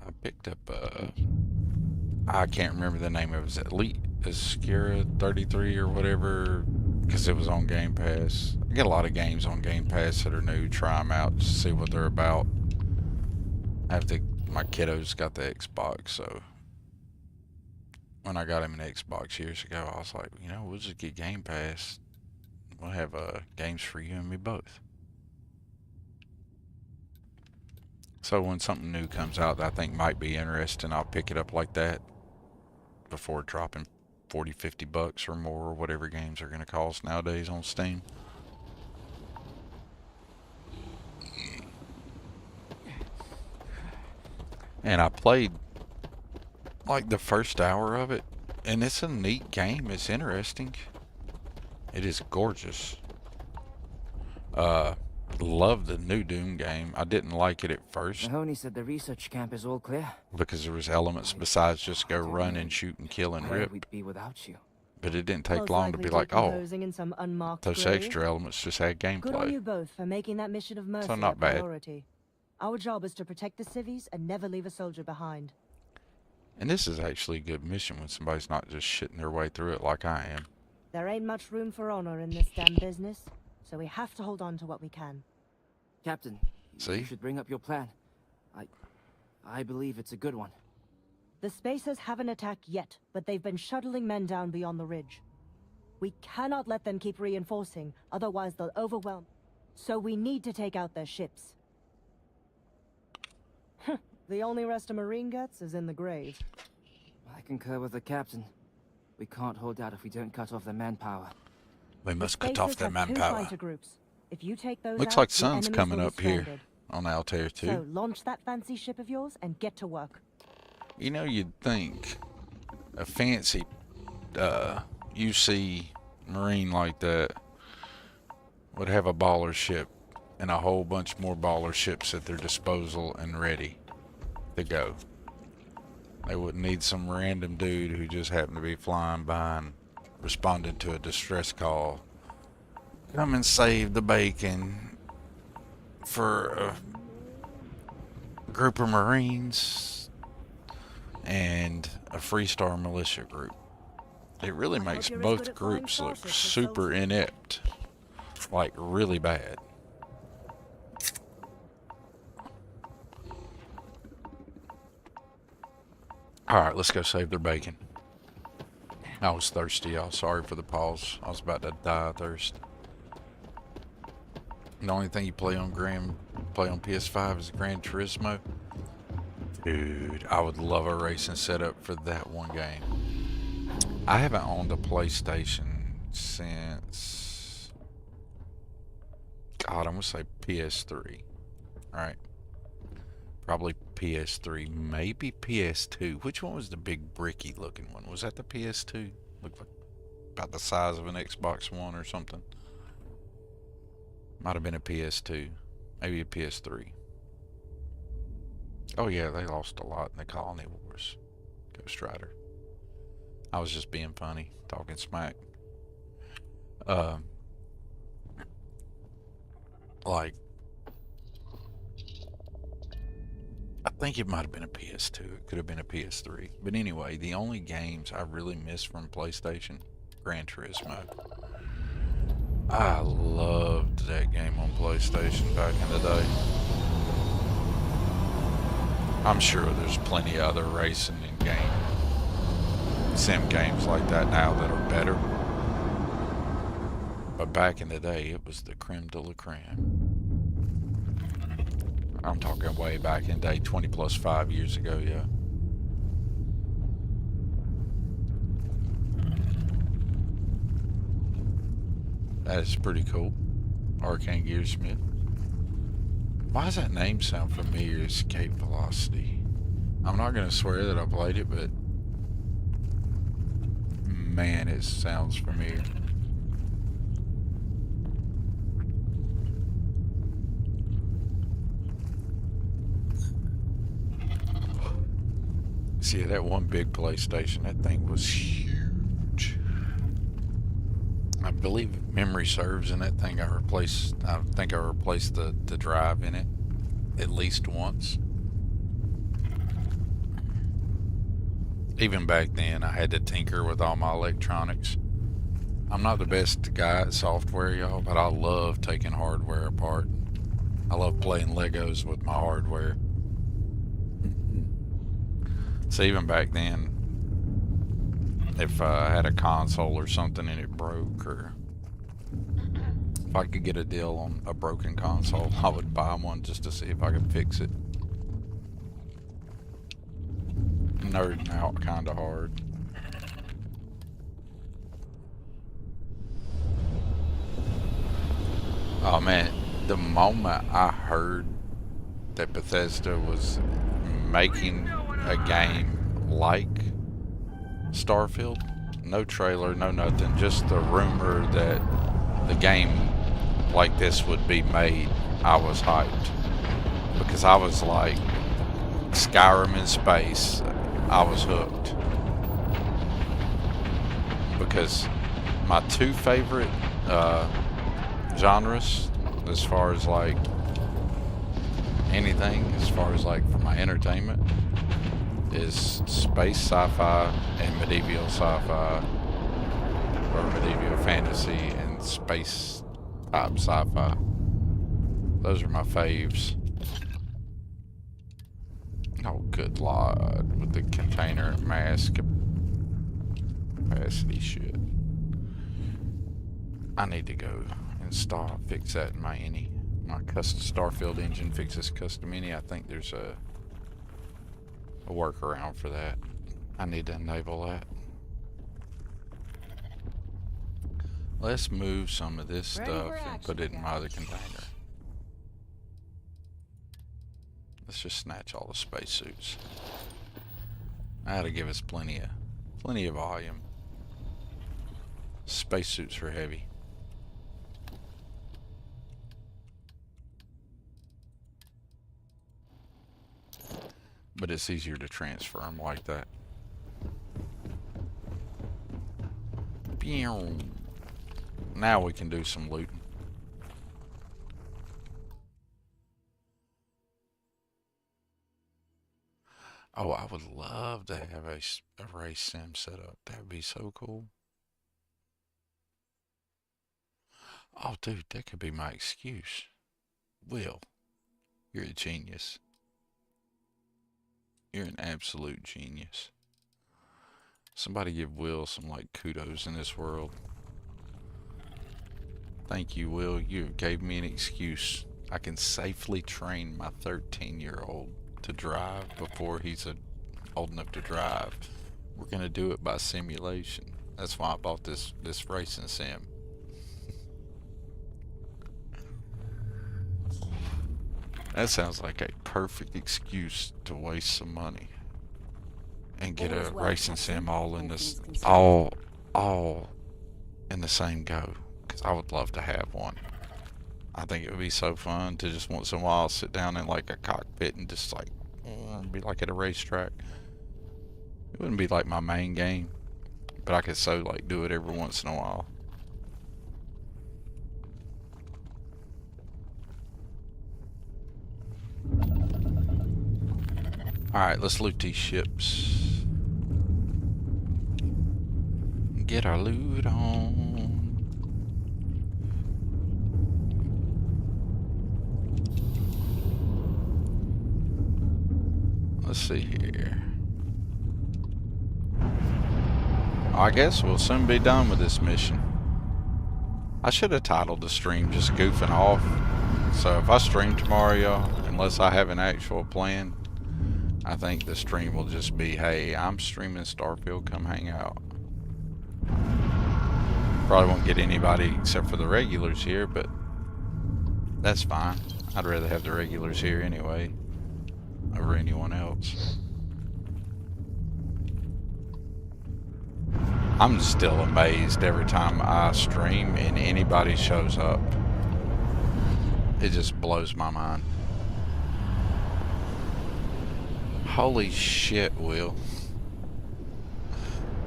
I picked up I can't remember the name of it. Was it Elite Escura 33 or whatever, because it was on Game Pass. I get a lot of games on Game Pass that are new. Try them out, just see what they're about. My kiddo's got the Xbox, so when I got him an Xbox years ago, I was like, you know, we'll just get Game Pass. We'll have games for you and me both. So when something new comes out that I think might be interesting, I'll pick it up like that before dropping 40, 50 bucks or more, or whatever games are going to cost nowadays on Steam. And I played like the first hour of it, and it's a neat game. It's interesting. It is gorgeous. Love the new Doom game. I didn't like it at first. Mahoney said the research camp is all clear. Because there was elements besides just go run and shoot and kill and Where rip. we'd be without you. But it didn't take Most long to likely be like, oh, decomposing in some unmarked those grave. extra elements just had Good on you gameplay. both for making that mission of mercy So not a bad. priority. Our job is to protect the civvies and never leave a soldier behind. And this is actually a good mission when somebody's not just shitting their way through it like I am. There ain't much room for honor in this damn business, so we have to hold on to what we can. Captain, See? you should bring up your plan. I believe it's a good one. The Spacers haven't attacked yet, but they've been shuttling men down beyond the ridge. We cannot let them keep reinforcing, otherwise they'll overwhelm. So we need to take out their ships. The only rest a Marine gets is in the grave. I concur with the captain. We can't hold out if we don't cut off their manpower. We must The cut off Spacers their have two manpower. fighter groups. If you take those Looks out, like the sun's enemies coming will be up here stranded. on Altair 2. So launch that fancy ship of yours and get to work. You know, you'd think a fancy UC Marine like that would have a baller ship and a whole bunch more baller ships at their disposal and ready to go. They wouldn't need some random dude who just happened to be flying by and responded to a distress call. Come and save the bacon for a group of Marines and a Freestar militia group. It really I makes hope you're as both good at flying groups look saucers as super soldiers. inept. Like, really bad. Alright, let's go save their bacon. I was thirsty, y'all. Sorry for the pause. I was about to die of thirst. The only thing you play on PS5 is Gran Turismo. Dude, I would love a racing setup for that one game. I haven't owned a PlayStation since... God, I'm gonna say PS3. Alright. Probably PS3, maybe PS2. Which one was the big bricky looking one? Was that the PS2? Looked like about the size of an Xbox One or something. Might have been a PS2. Maybe a PS3. Oh yeah, they lost a lot in the Colony Wars. Ghost Rider. I was just being funny, talking smack. Like, I think it might have been a PS2. It could have been a PS3. But anyway, the only games I really miss from PlayStation, Gran Turismo. I loved that game on PlayStation back in the day. I'm sure there's plenty of other racing and sim games like that now that are better. But back in the day, it was the creme de la creme. I'm talking way back in the day, 20 plus 5 years ago, yeah. That is pretty cool. Arcane Gearsmith. Why does that name sound familiar? Escape Velocity. I'm not going to swear that I played it, but man, it sounds familiar. See, that one big PlayStation, that thing was huge. I believe if memory serves in that thing, I think I replaced the drive in it at least once. Even back then, I had to tinker with all my electronics. I'm not the best guy at software, y'all, but I love taking hardware apart. I love playing Legos with my hardware. So even back then, if I had a console or something and it broke, or if I could get a deal on a broken console, I would buy one just to see if I could fix it. Nerding out kind of hard. Oh man, the moment I heard that Bethesda was making a game like Starfield, no trailer, no nothing, just the rumor that the game like this would be made, I was hyped. Because I was like, Skyrim in space, I was hooked. Because my two favorite genres, as far as like anything, as far as like for my entertainment, is space sci-fi and medieval sci-fi, or medieval fantasy and space type sci-fi. Those are my faves. Oh, good lord, with the container mass capacity shit. I need to go install, fix that in my INI. My custom Starfield engine fixes custom INI. I think there's a workaround for that. I need to enable that. Let's move some of this stuff and put it in my other container. Let's just snatch all the spacesuits. That'll give us plenty of volume. Spacesuits are heavy. But it's easier to transfer them like that. Now we can do some looting. Oh, I would love to have a race sim set up. That would be so cool. Oh, dude, that could be my excuse. Will, you're a genius. You're an absolute genius. Somebody give Will some, like, kudos in this world. Thank you, Will. You gave me an excuse. I can safely train my 13-year-old to drive before he's old enough to drive. We're going to do it by simulation. That's why I bought this racing sim. That sounds like a perfect excuse to waste some money and get a racing sim all in this, all in the same go. Because I would love to have one. I think it would be so fun to just once in a while sit down in like a cockpit and just like be like at a racetrack. It wouldn't be like my main game, but I could so like do it every once in a while. Alright, let's loot these ships. Get our loot on. Let's see here. I guess we'll soon be done with this mission. I should have titled the stream just goofing off. So if I stream tomorrow, y'all, unless I have an actual plan, I think the stream will just be, hey, I'm streaming Starfield, come hang out. Probably won't get anybody except for the regulars here, but that's fine. I'd rather have the regulars here anyway, over anyone else. I'm still amazed every time I stream and anybody shows up. It just blows my mind. Holy shit, Will.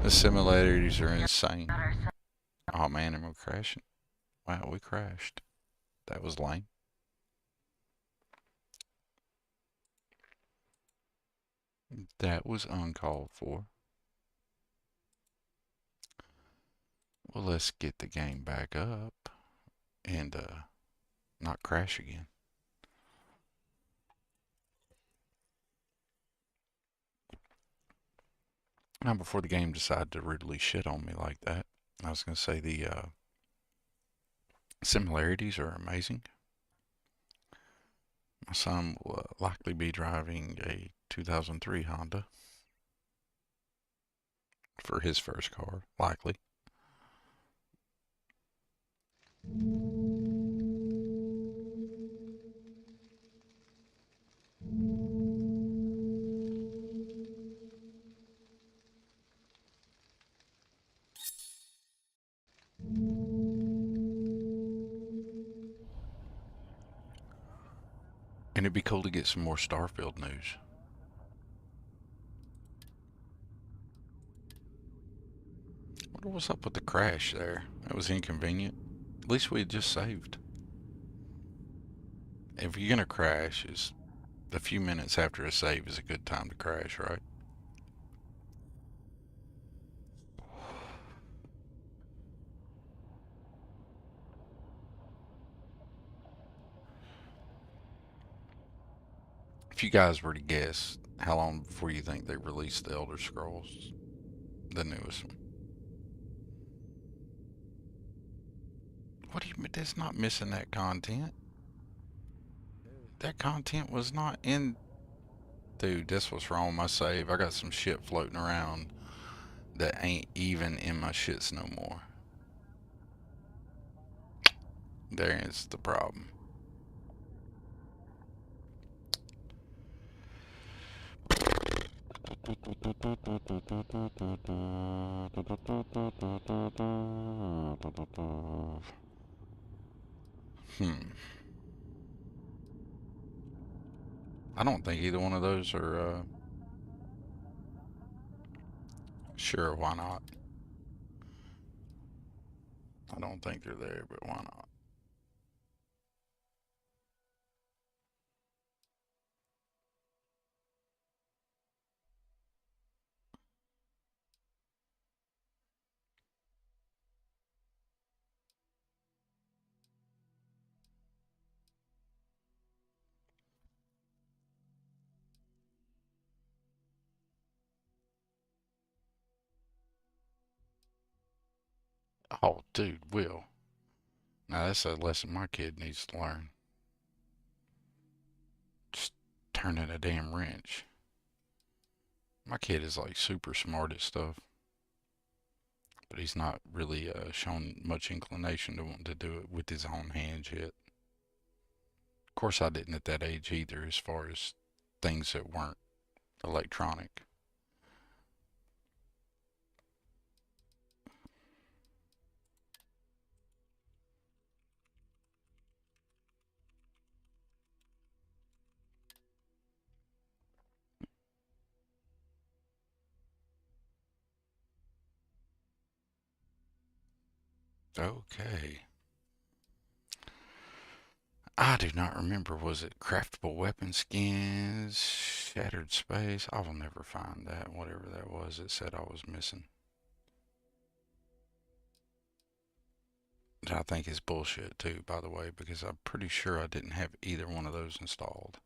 The simulators are insane. Oh man, am we crashing? Wow, we crashed. That was lame. That was uncalled for. Well, let's get the game back up and not crash again. Now, before the game decided to rudely shit on me like that, I was going to say the similarities are amazing. My son will likely be driving a 2003 Honda for his first car, likely. And it'd be cool to get some more Starfield news. Wonder what's up with the crash there. That was inconvenient. At least we had just saved. If you're gonna crash, is a few minutes after a save is a good time to crash, right? If you guys were to guess, how long before you think they released the Elder Scrolls, the newest one? What do you mean? That's not missing that content. That content was not in. Dude, that's what's wrong with my save. I got some shit floating around that ain't even in my shits no more. There's the problem. I don't think either one of those are, sure, why not? I don't think they're there, but why not? Oh, dude, Will. Now that's a lesson my kid needs to learn. Just turning a damn wrench. My kid is like super smart at stuff, but he's not really shown much inclination to want to do it with his own hands yet. Of course, I didn't at that age either, as far as things that weren't electronic. Okay. I do not remember. Was it craftable weapon skins, shattered space? I will never find that. Whatever that was, it said I was missing. Which I think is bullshit too, by the way, because I'm pretty sure I didn't have either one of those installed.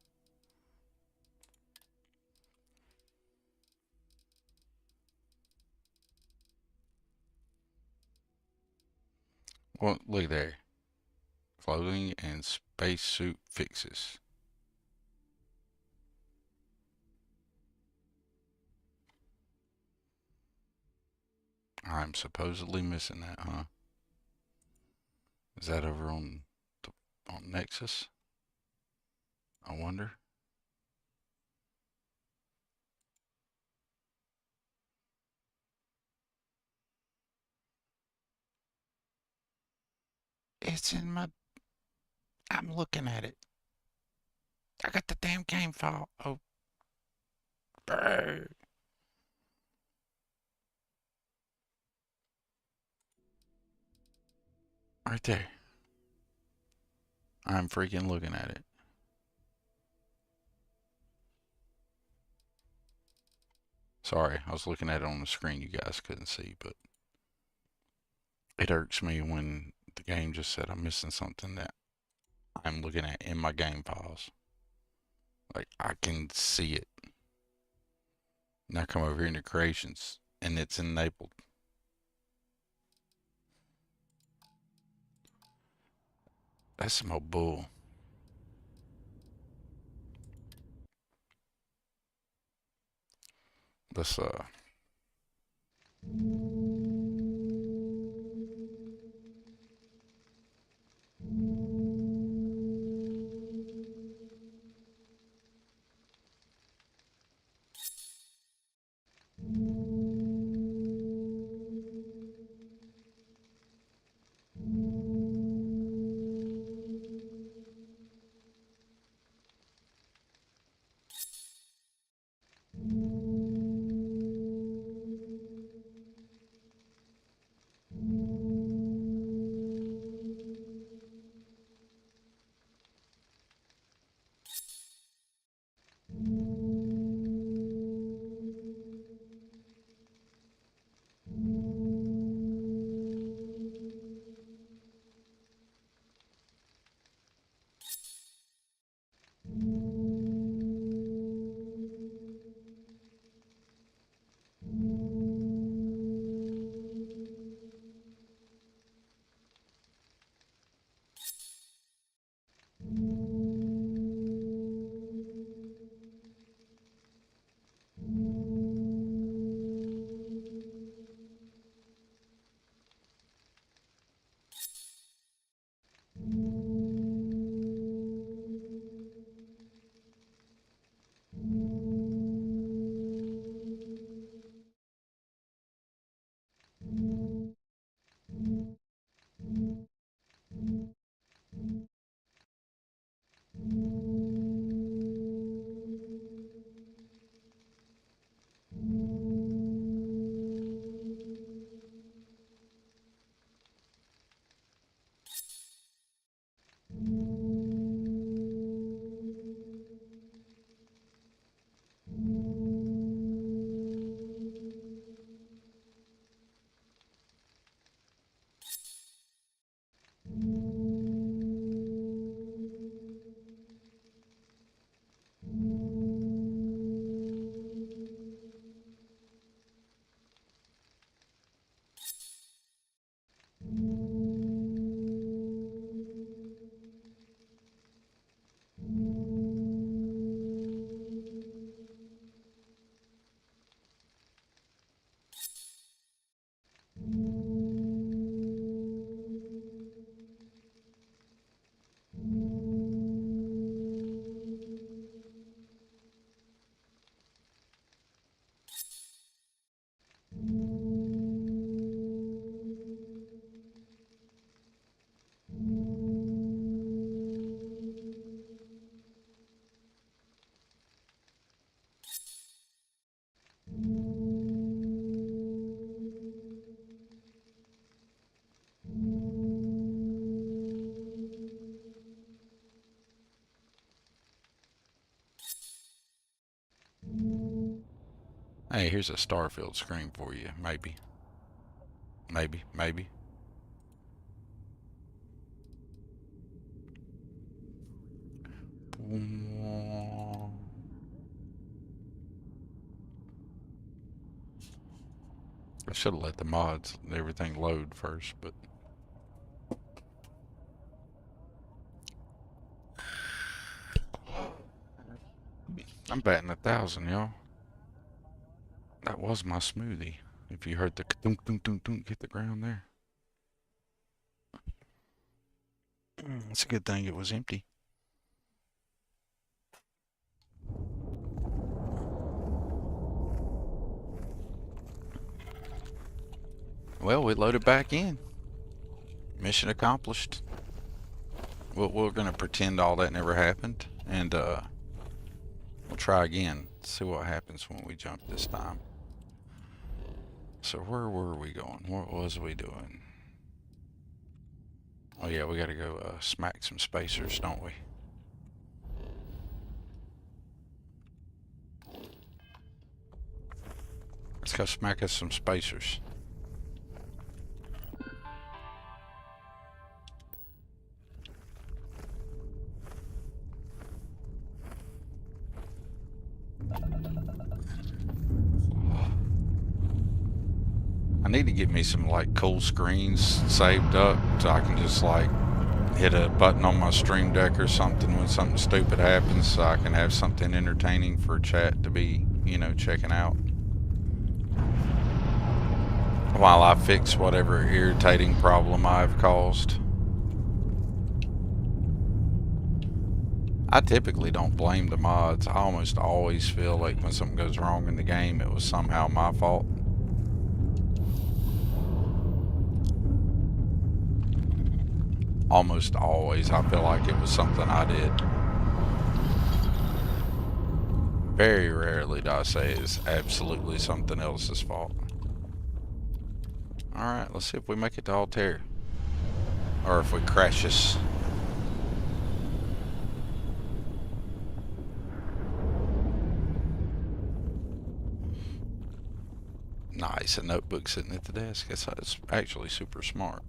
Well, look there. Clothing and spacesuit fixes. I'm supposedly missing that, huh? Is that over on Nexus? I wonder. It's in my... I'm looking at it. I got the damn game file. Oh. Brr. Right there. I'm freaking looking at it. Sorry, I was looking at it on the screen. You guys couldn't see, but it irks me when the game just said I'm missing something that I'm looking at in my game files. Like, I can see it. Now come over here into creations, and it's enabled. That's some old bull. Let's Hey, here's a Starfield screen for you. Maybe. Maybe. I should have let the mods and everything load first, but I'm batting 1,000, y'all. That was my smoothie. If you heard the dunk dunk dunk dunk hit the ground there. It's a good thing it was empty. Well, we loaded back in. Mission accomplished. We're gonna pretend all that never happened, and we'll try again. See what happens when we jump this time. So where were we going? What was we doing? Oh yeah, we gotta go smack some spacers, don't we? Let's go smack us some spacers. I need to get me some like cool screens saved up so I can just like hit a button on my stream deck or something when something stupid happens, so I can have something entertaining for chat to be, you know, checking out while I fix whatever irritating problem I've caused. I typically don't blame the mods. I almost always feel like when something goes wrong in the game, it was somehow my fault. Almost always, I feel like it was something I did. Very rarely do I say it's absolutely something else's fault. Alright, let's see if we make it to Altair. Or if we crash this. Nice, a notebook sitting at the desk. It's actually super smart.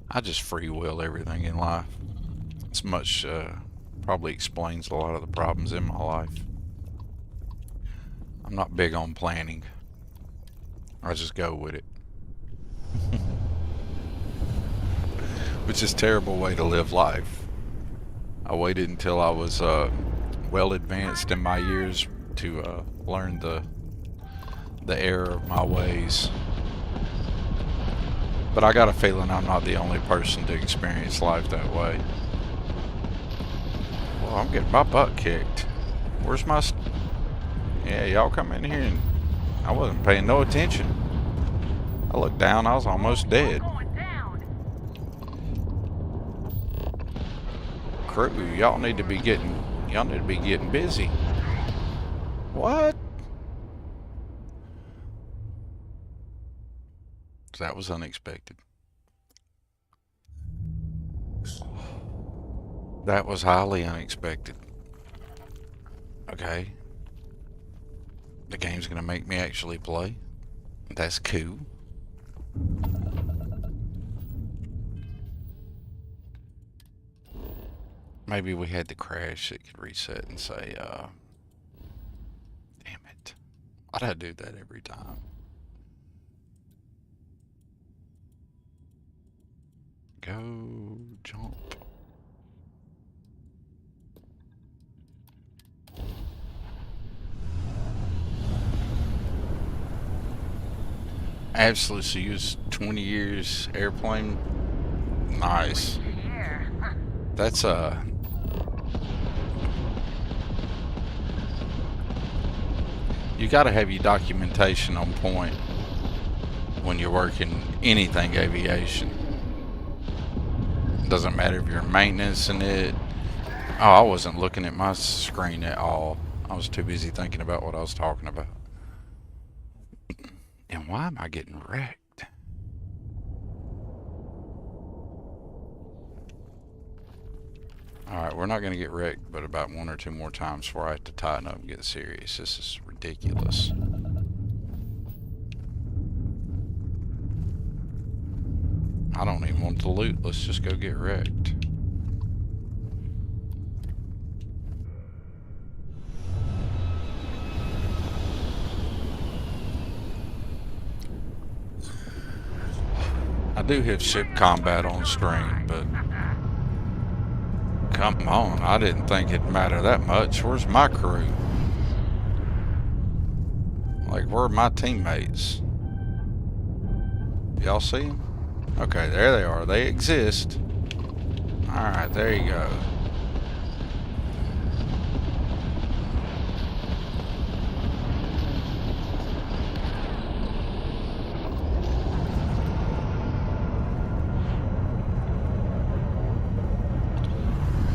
I just free will everything in life. It's much, probably explains a lot of the problems in my life. I'm not big on planning. I just go with it. Which is a terrible way to live life. I waited until I was well advanced in my years to learn the error of my ways. But I got a feeling I'm not the only person to experience life that way. Well, I'm getting my butt kicked. Where's my... Yeah, y'all come in here and I wasn't paying no attention. I looked down, I was almost dead. Crew, y'all need to be getting busy. What? That was unexpected. That was highly unexpected. Okay. The game's gonna make me actually play. That's cool. Maybe we had to crash, it could reset and say, damn it. Why'd I do that every time? Go jump. Absolutely, so you use 20 years airplane. Nice. That's you gotta have your documentation on point when you're working anything aviation. Doesn't matter if you're maintenance in it. Oh, I wasn't looking at my screen at all. I was too busy thinking about what I was talking about. And why am I getting wrecked? Alright, we're not going to get wrecked, but about 1 or 2 more times before I have to tighten up and get serious. This is ridiculous. I don't even want the loot. Let's just go get wrecked. I do have ship combat on stream, but come on, I didn't think it'd matter that much. Where's my crew? Like, where are my teammates? Y'all see them? Okay, there they are. They exist. Alright, there you go.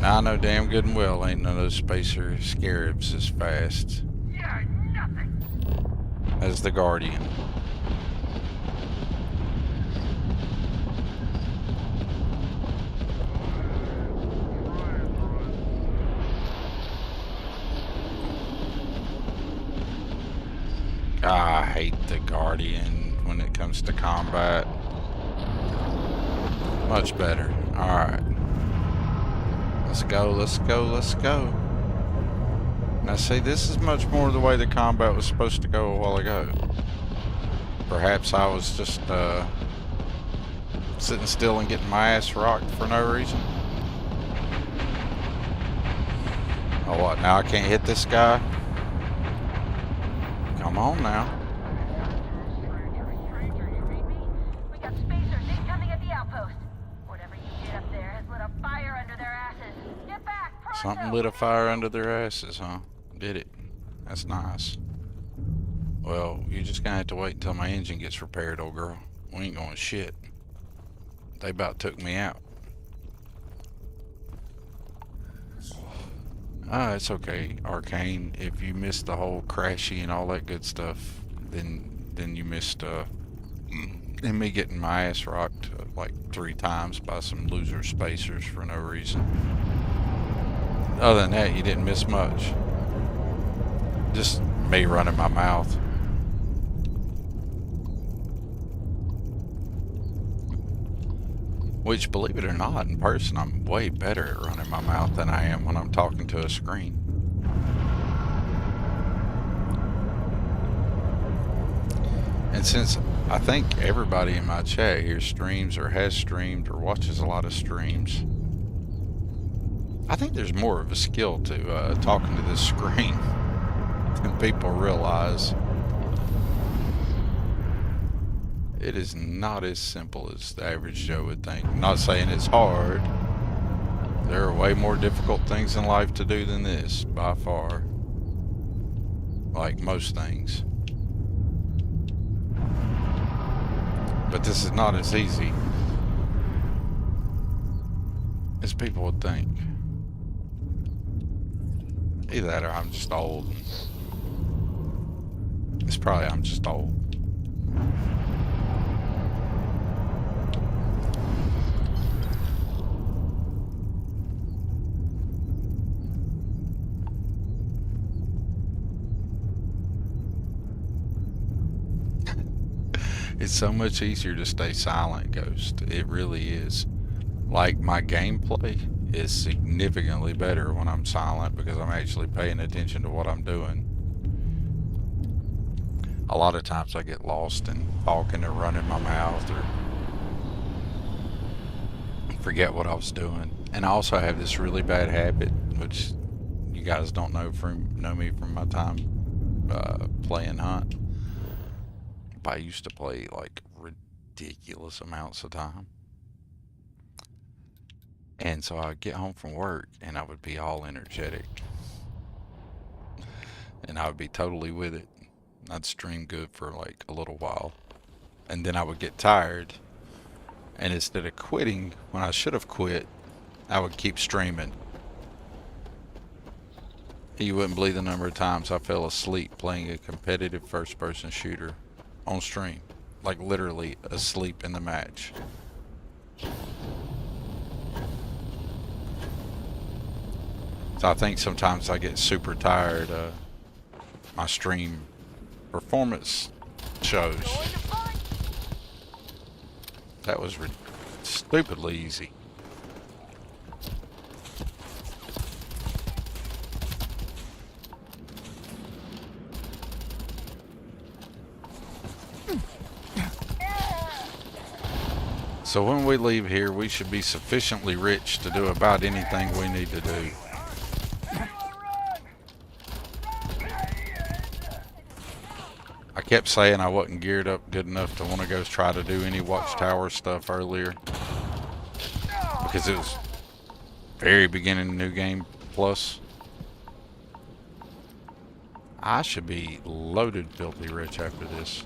Now I know damn good and well ain't none of those spacer scarabs as fast as the Guardian. I hate the Guardian when it comes to combat. Much better. Alright. Let's go, let's go, let's go. Now see, this is much more the way the combat was supposed to go a while ago. Perhaps I was just sitting still and getting my ass rocked for no reason. Oh what, now I can't hit this guy? Come on now. We got spacers incoming at the outpost. Whatever you did up there has lit a fire under their asses. Get back, pronto! Something lit a fire under their asses, huh? Did it? That's nice. Well, you're just gonna have to wait until my engine gets repaired, old girl. We ain't going shit. They about took me out. Ah, it's okay, Arcane. If you missed the whole crashy and all that good stuff, then you missed and me getting my ass rocked like 3 times by some loser spacers for no reason. Other than that, you didn't miss much. Just me running my mouth. Which, believe it or not, in person, I'm way better at running my mouth than I am when I'm talking to a screen. And since I think everybody in my chat here streams or has streamed or watches a lot of streams, I think there's more of a skill to talking to this screen than people realize. It is not as simple as the average Joe would think. I'm not saying it's hard. There are way more difficult things in life to do than this, by far. Like most things. But this is not as easy as people would think. Either that or I'm just old. It's probably I'm just old. It's so much easier to stay silent, Ghost. It really is. Like, my gameplay is significantly better when I'm silent because I'm actually paying attention to what I'm doing. A lot of times I get lost in talking or running my mouth or forget what I was doing. And I also have this really bad habit, which you guys don't know me from my time playing Hunt. I used to play like ridiculous amounts of time. And so I'd get home from work and I would be all energetic. And I would be totally with it. I'd stream good for like a little while. And then I would get tired. And instead of quitting when I should have quit, I would keep streaming. You wouldn't believe the number of times I fell asleep playing a competitive first-person shooter on stream. Like literally asleep in the match. So I think sometimes I get super tired. My stream performance shows. That was stupidly easy. So when we leave here, we should be sufficiently rich to do about anything we need to do. I kept saying I wasn't geared up good enough to want to go try to do any Watchtower stuff earlier. Because it was very beginning New Game Plus. I should be loaded filthy rich after this.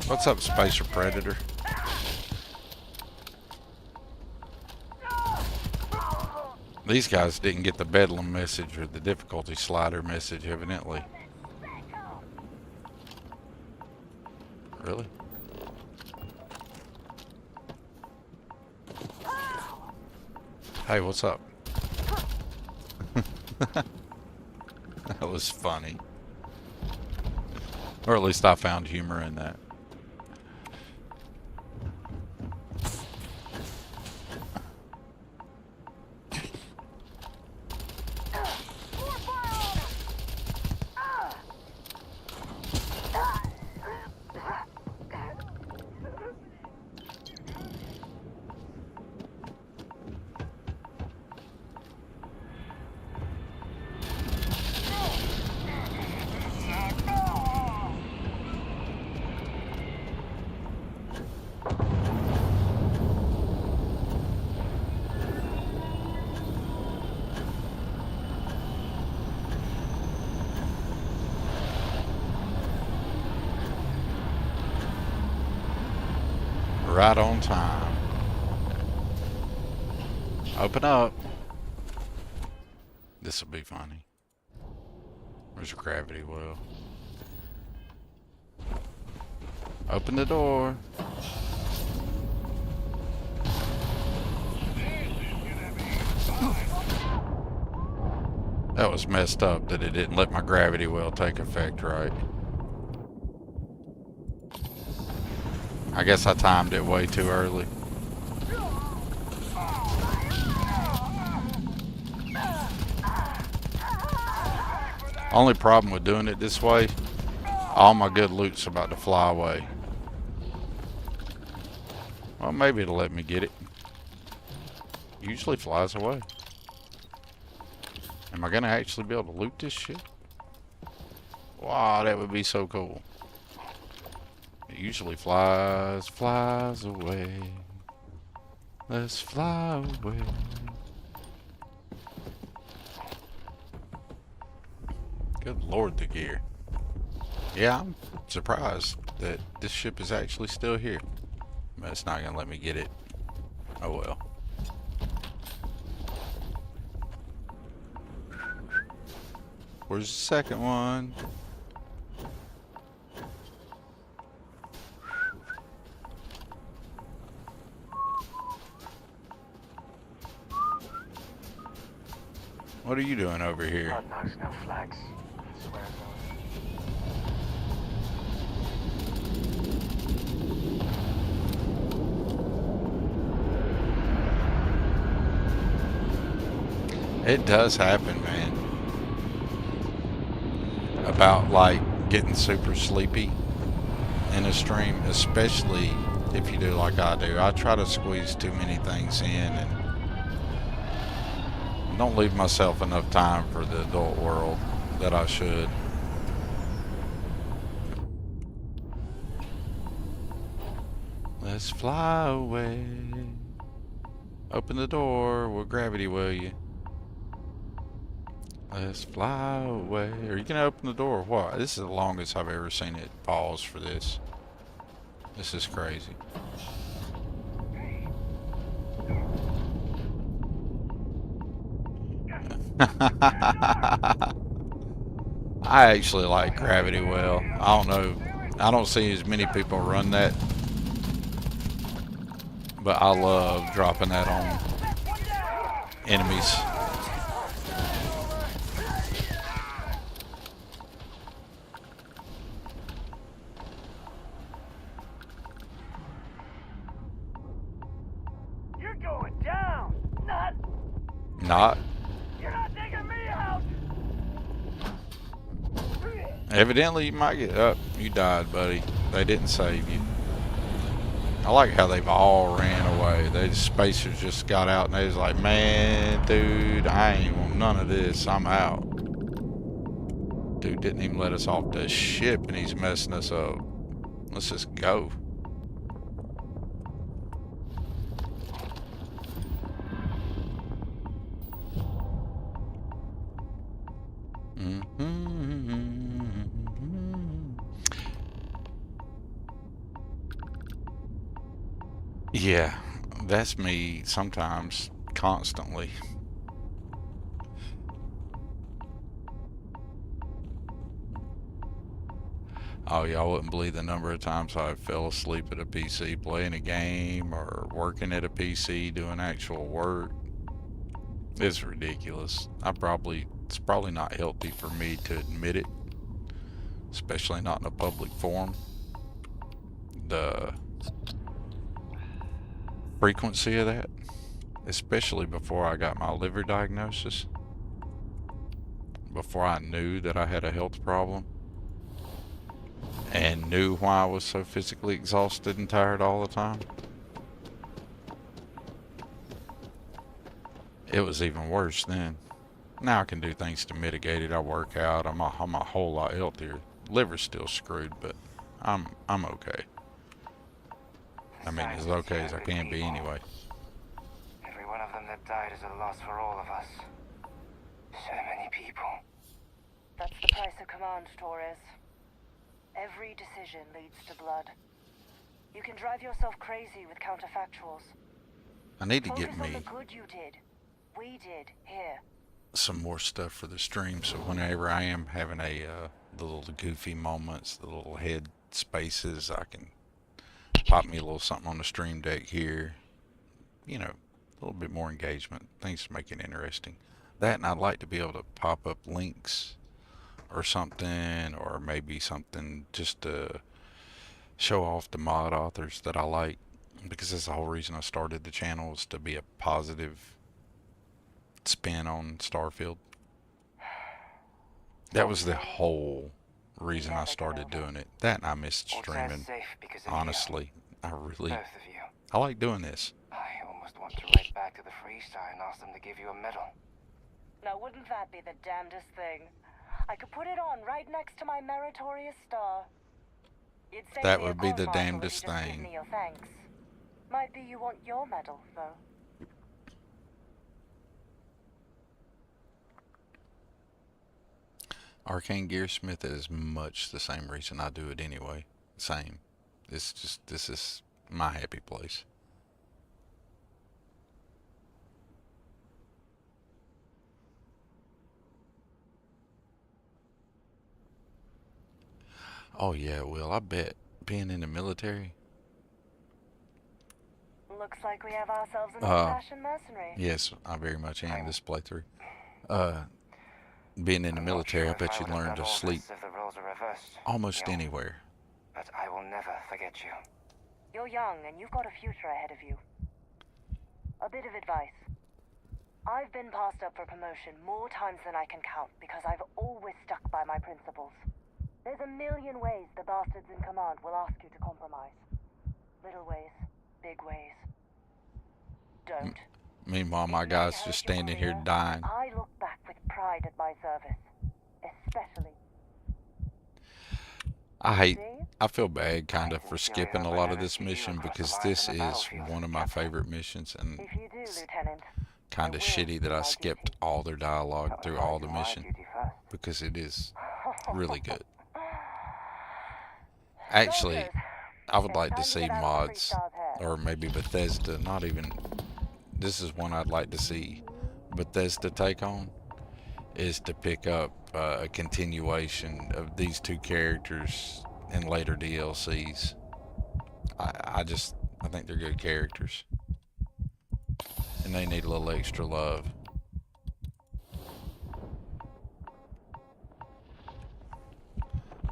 What's up, Spacer Predator? These guys didn't get the Bedlam message or the difficulty slider message, evidently. Really? Hey, what's up? That was funny. Or at least I found humor in that. Right on time. Open up. This will be funny. Where's your gravity well? Open the door. That was messed up that it didn't let my gravity well take effect right. I guess I timed it way too early. Only problem with doing it this way, all my good loot's about to fly away. Well, maybe it'll let me get it. Usually flies away. Am I gonna actually be able to loot this shit? Wow, that would be so cool. It usually flies away. Let's fly away. Good Lord, the gear. Yeah, I'm surprised that this ship is actually still here. But it's not gonna let me get it. Oh well. Where's the second one? What are you doing over here? God knows no flags. I swear to. It does happen, man. About like getting super sleepy in a stream, especially if you do like I do. I try to squeeze too many things in and don't leave myself enough time for the adult world that I should. Let's fly away. Open the door. We'll gravity will you. Let's fly away. Are you gonna open the door or what? This is the longest I've ever seen it pause for this. This is crazy. I actually like gravity well. I don't know I don't see as many people run that, but I love dropping that on enemies. You're going down. Not. You're not taking me out. Evidently, you might get up. You died, buddy. They didn't save you. I like how they've all ran away. They spacers just got out and they was like, man, dude, I ain't want none of this. I'm out. Dude didn't even let us off the ship and he's messing us up. Let's just go. Yeah, that's me sometimes, constantly. Oh, y'all wouldn't believe the number of times I fell asleep at a PC playing a game or working at a PC doing actual work. It's ridiculous. It's probably not healthy for me to admit it, especially not in a public forum. The frequency of that, especially before I got my liver diagnosis, before I knew that I had a health problem and knew why I was so physically exhausted and tired all the time. It was even worse then. Now I can do things to mitigate it. I work out. I'm a whole lot healthier. Liver's still screwed, but I'm okay. I mean, as okay as I can be anyway. Every one of them that died is a loss for all of us. So many people. That's the price of command, Torres. Every decision leads to blood. You can drive yourself crazy with counterfactuals. I need to get Focus on me the good you did. We did here. some more stuff for the stream, so whenever I am having the little goofy moments, the little head spaces, I can pop me a little something on the stream deck here. You know, a little bit more engagement. Things to make it interesting. That, and I'd like to be able to pop up links or something, or maybe something just to show off the mod authors that I like, because that's the whole reason I started the channel, is to be a positive spin on Starfield. That was the whole reason I started doing it. That, and I missed streaming. Honestly, I like doing this. I almost want to write back to the Freestar and ask them to give you a medal. Now, wouldn't that be the damnedest thing? I could put it on right next to my meritorious star. You'd say That would be the damnedest Give thing. me your thanks. Might be you want your medal, though. Arcane Gearsmith is much the same reason I do it anyway. Same. It's just, this is my happy place. Oh yeah, Will, I bet being in the military. Looks like we have ourselves an old-fashioned mercenary. Yes, I very much am this playthrough. Being in the military, I bet you learn to sleep almost anywhere. But I will never forget you. You're young and you've got a future ahead of you. A bit of advice. I've been passed up for promotion more times than I can count because I've always stuck by my principles. There's a million ways the bastards in command will ask you to compromise. Little ways, big ways. Don't. Meanwhile, my guy's just standing here dying. I look back with pride at my service. Especially. I feel bad kind of for skipping a lot of this mission, because this is one of my favorite missions, and it's kind of shitty that I skipped all their dialogue through all the mission, because it is really good. Actually, I would like to see mods, or maybe Bethesda, not even, this is one I'd like to see Bethesda take on, is to pick up a continuation of these two characters in later DLCs. I think they're good characters. And they need a little extra love.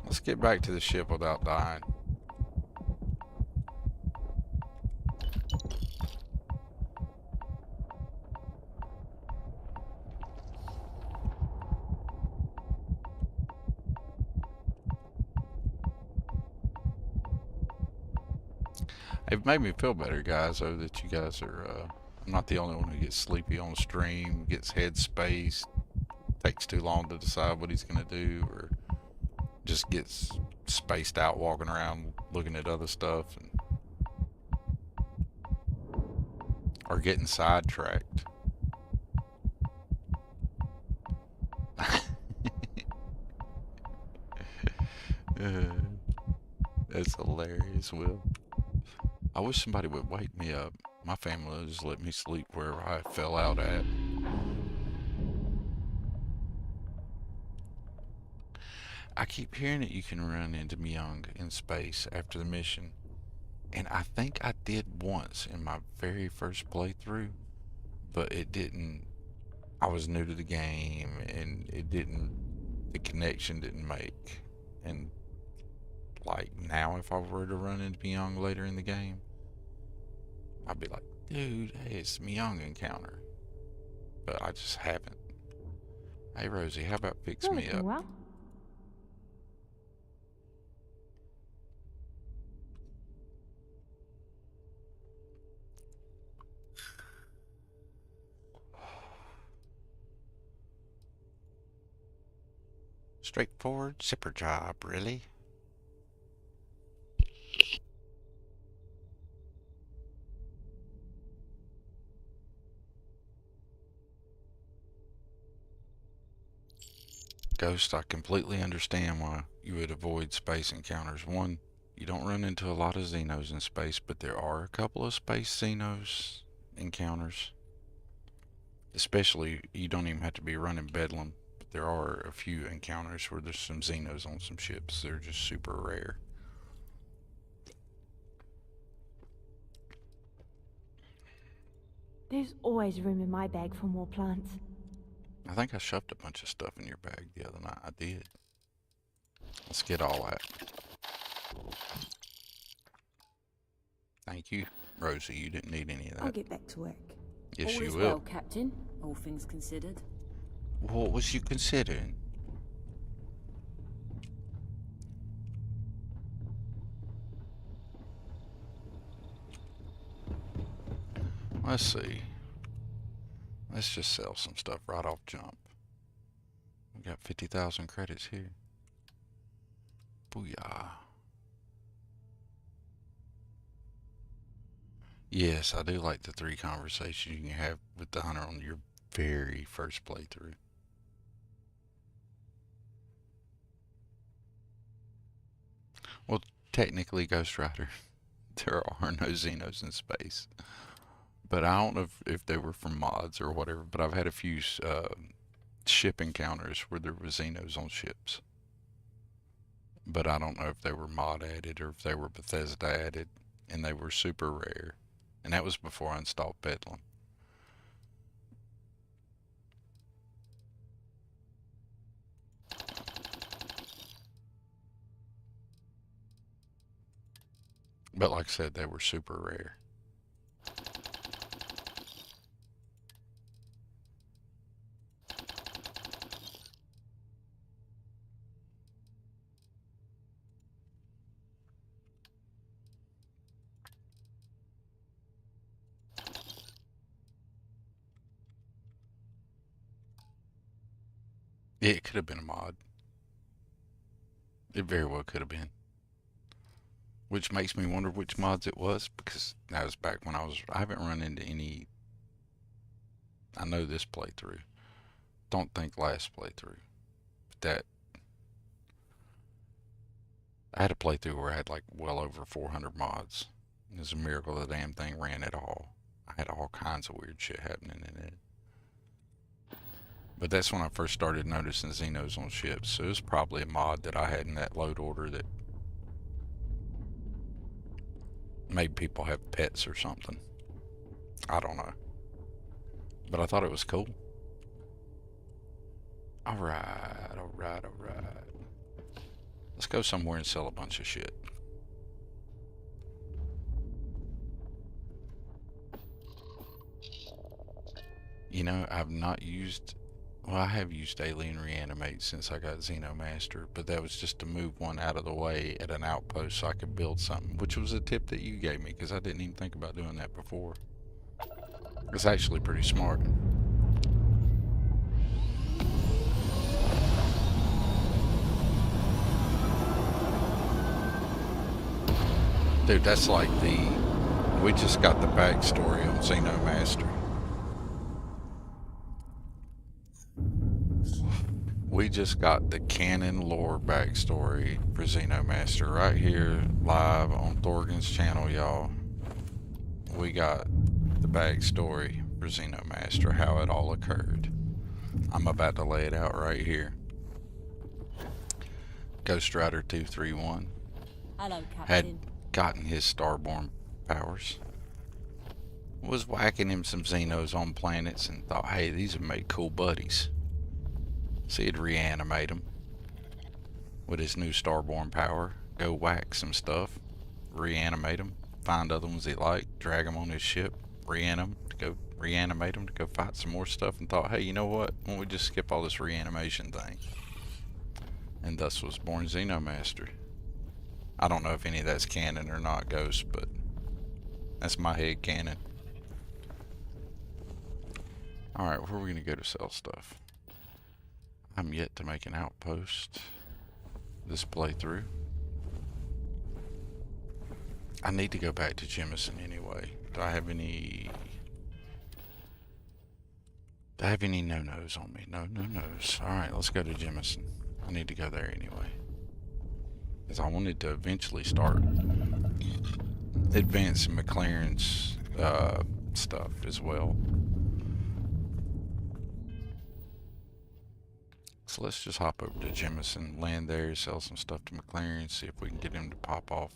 Let's get back to the ship without dying. It made me feel better, guys, though, that you guys are, I'm not the only one who gets sleepy on stream, gets headspace, takes too long to decide what he's going to do, or just gets spaced out walking around looking at other stuff, and, or getting sidetracked. That's hilarious, Will. I wish somebody would wake me up. My family would just let me sleep wherever I fell out at. I keep hearing that you can run into Myung in space after the mission. And I think I did once in my very first playthrough. But it didn't... I was new to the game and it didn't... The connection didn't make. And like now if I were to run into Myung later in the game, I'd be like, dude, hey, it's Myung encounter. But I just haven't. Hey Rosie, how about fix me up? Well. Straightforward zipper job, really? Ghost, I completely understand why you would avoid space encounters. One, you don't run into a lot of Xenos in space, but there are a couple of space Xenos encounters. Especially, you don't even have to be running Bedlam, but there are a few encounters where there's some Xenos on some ships. They're just super rare. There's always room in my bag for more plants. I think I shoved a bunch of stuff in your bag the other night. I did. Let's get all that. Thank you, Rosie. You didn't need any of that. I'll get back to work. Yes, All you is will. well, Captain. All things considered. What was you considering? Let's see. Let's just sell some stuff right off jump. We got 50,000 credits here. Booyah. Yes, I do like the 3 conversations you can have with the hunter on your very first playthrough. Well, technically, Ghost Rider, there are no Xenos in space. But I don't know if they were from mods or whatever, but I've had a few ship encounters where there were Xenos on ships. But I don't know if they were mod added or if they were Bethesda added, and they were super rare. And that was before I installed Bedlam. But like I said, they were super rare. It could have been a mod. It very well could have been. Which makes me wonder which mods it was, because that was back when I haven't run into any, I know this playthrough. Don't think last playthrough. But that, I had a playthrough where I had like well over 400 mods. It was a miracle the damn thing ran at all. I had all kinds of weird shit happening in it. But that's when I first started noticing Xenos on ships. So it was probably a mod that I had in that load order that Maybe people have pets or something. I don't know. But I thought it was cool. Alright, alright, alright. Let's go somewhere and sell a bunch of shit. You know, I've not used... Well, I have used Alien Reanimate since I got Xeno Master, but that was just to move one out of the way at an outpost so I could build something, which was a tip that you gave me, because I didn't even think about doing that before. It's actually pretty smart. Dude, that's like the... We just got the backstory on Xeno Master. We just got the canon lore backstory for Xeno Master right here live on Thorgan's channel, y'all. We got the backstory for Xeno Master, how it all occurred. I'm about to lay it out right here. Ghost Rider 231 Hello, Captain. had gotten his starborn powers. Was whacking him some Xenos on planets and thought, hey, these would make cool buddies. So he'd reanimate them with his new starborn power, go whack some stuff, reanimate them, find other ones he liked, drag them on his ship, reanimate them to go fight some more stuff, and thought, hey, you know what? Why don't we just skip all this reanimation thing? And thus was born Xeno Master. I don't know if any of that's canon or not, Ghost, but that's my head canon. Alright, where are we going to go to sell stuff? I'm yet to make an outpost this playthrough. I need to go back to Jemison anyway. Do I have any no-nos on me? No no-nos. Alright, let's go to Jemison. I need to go there anyway. Because I wanted to eventually start advancing McLaren's stuff as well. So let's just hop over to Jemison, land there, sell some stuff to McLaren, see if we can get him to pop off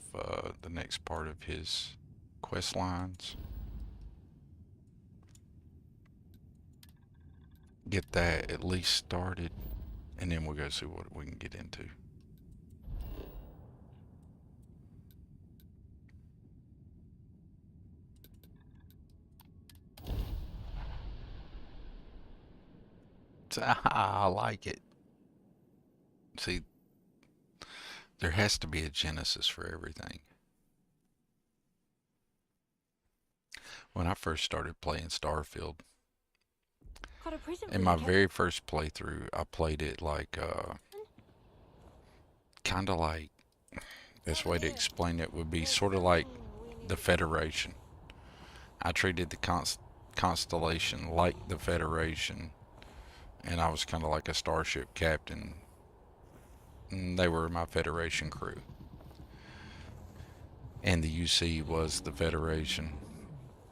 the next part of his quest lines. Get that at least started, and then we'll go see what we can get into. I like it. See, there has to be a genesis for everything. When I first started playing Starfield, in my very first playthrough, I played it like, kind of like, best way to explain it would be sort of like the Federation. I treated the Constellation like the Federation, and I was kind of like a starship captain. And they were my Federation crew. And the UC was the Federation.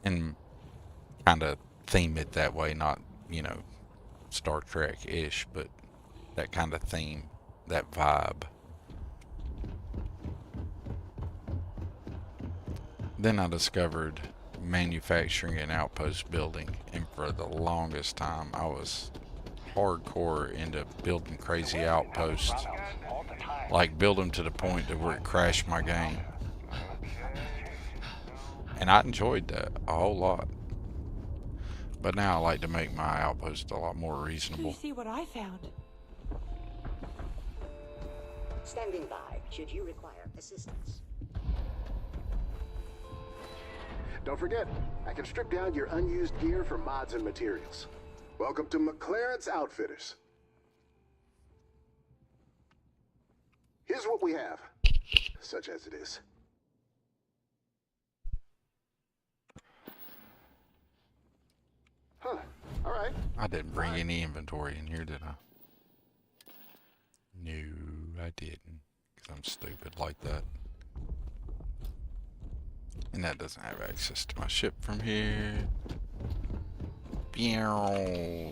And kind of theme it that way, not, you know, Star Trek-ish, but that kind of theme, that vibe. Then I discovered manufacturing and outpost building, and for the longest time I was hardcore into building crazy outposts, like build them to the point that where it crashed my game, and I enjoyed that a whole lot. But now I like to make my outposts a lot more reasonable. See what I found. Standing by should you require assistance. Don't forget, I can strip down your unused gear for mods and materials. Welcome to McLaren's Outfitters. Here's what we have, such as it is. Huh, all right. I didn't bring any inventory in here, did I? No, I didn't, because I'm stupid like that. And that doesn't have access to my ship from here.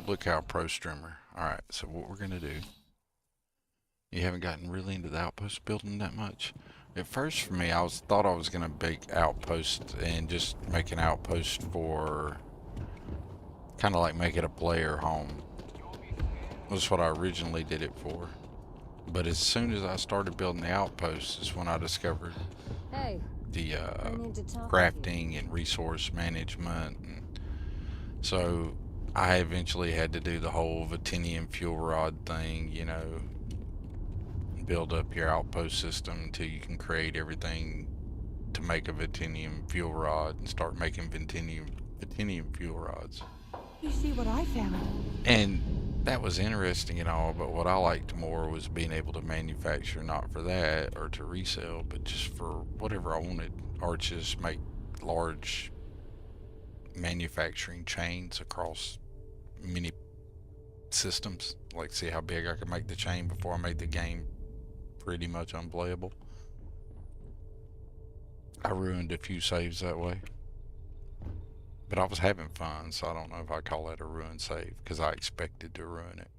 Look how pro streamer. Alright, so what we're gonna do. You haven't gotten really into the outpost building that much. At first for me, thought I was gonna make outposts and just make an outpost for kind of like make it a player home. That's what I originally did it for. But as soon as I started building the outposts is when I discovered the crafting and resource management. And so I eventually had to do the whole Vatinium fuel rod thing, you know, build up your outpost system until you can create everything to make a Vatinium fuel rod and start making Vatinium fuel rods. You see what I found? And that was interesting and all, but what I liked more was being able to manufacture, not for that or to resell, but just for whatever I wanted, or just make large manufacturing chains across many systems. Like, see how big I could make the chain before I made the game pretty much unplayable. I ruined a few saves that way. But I was having fun, so I don't know if I call that a ruined save, because I expected to ruin it.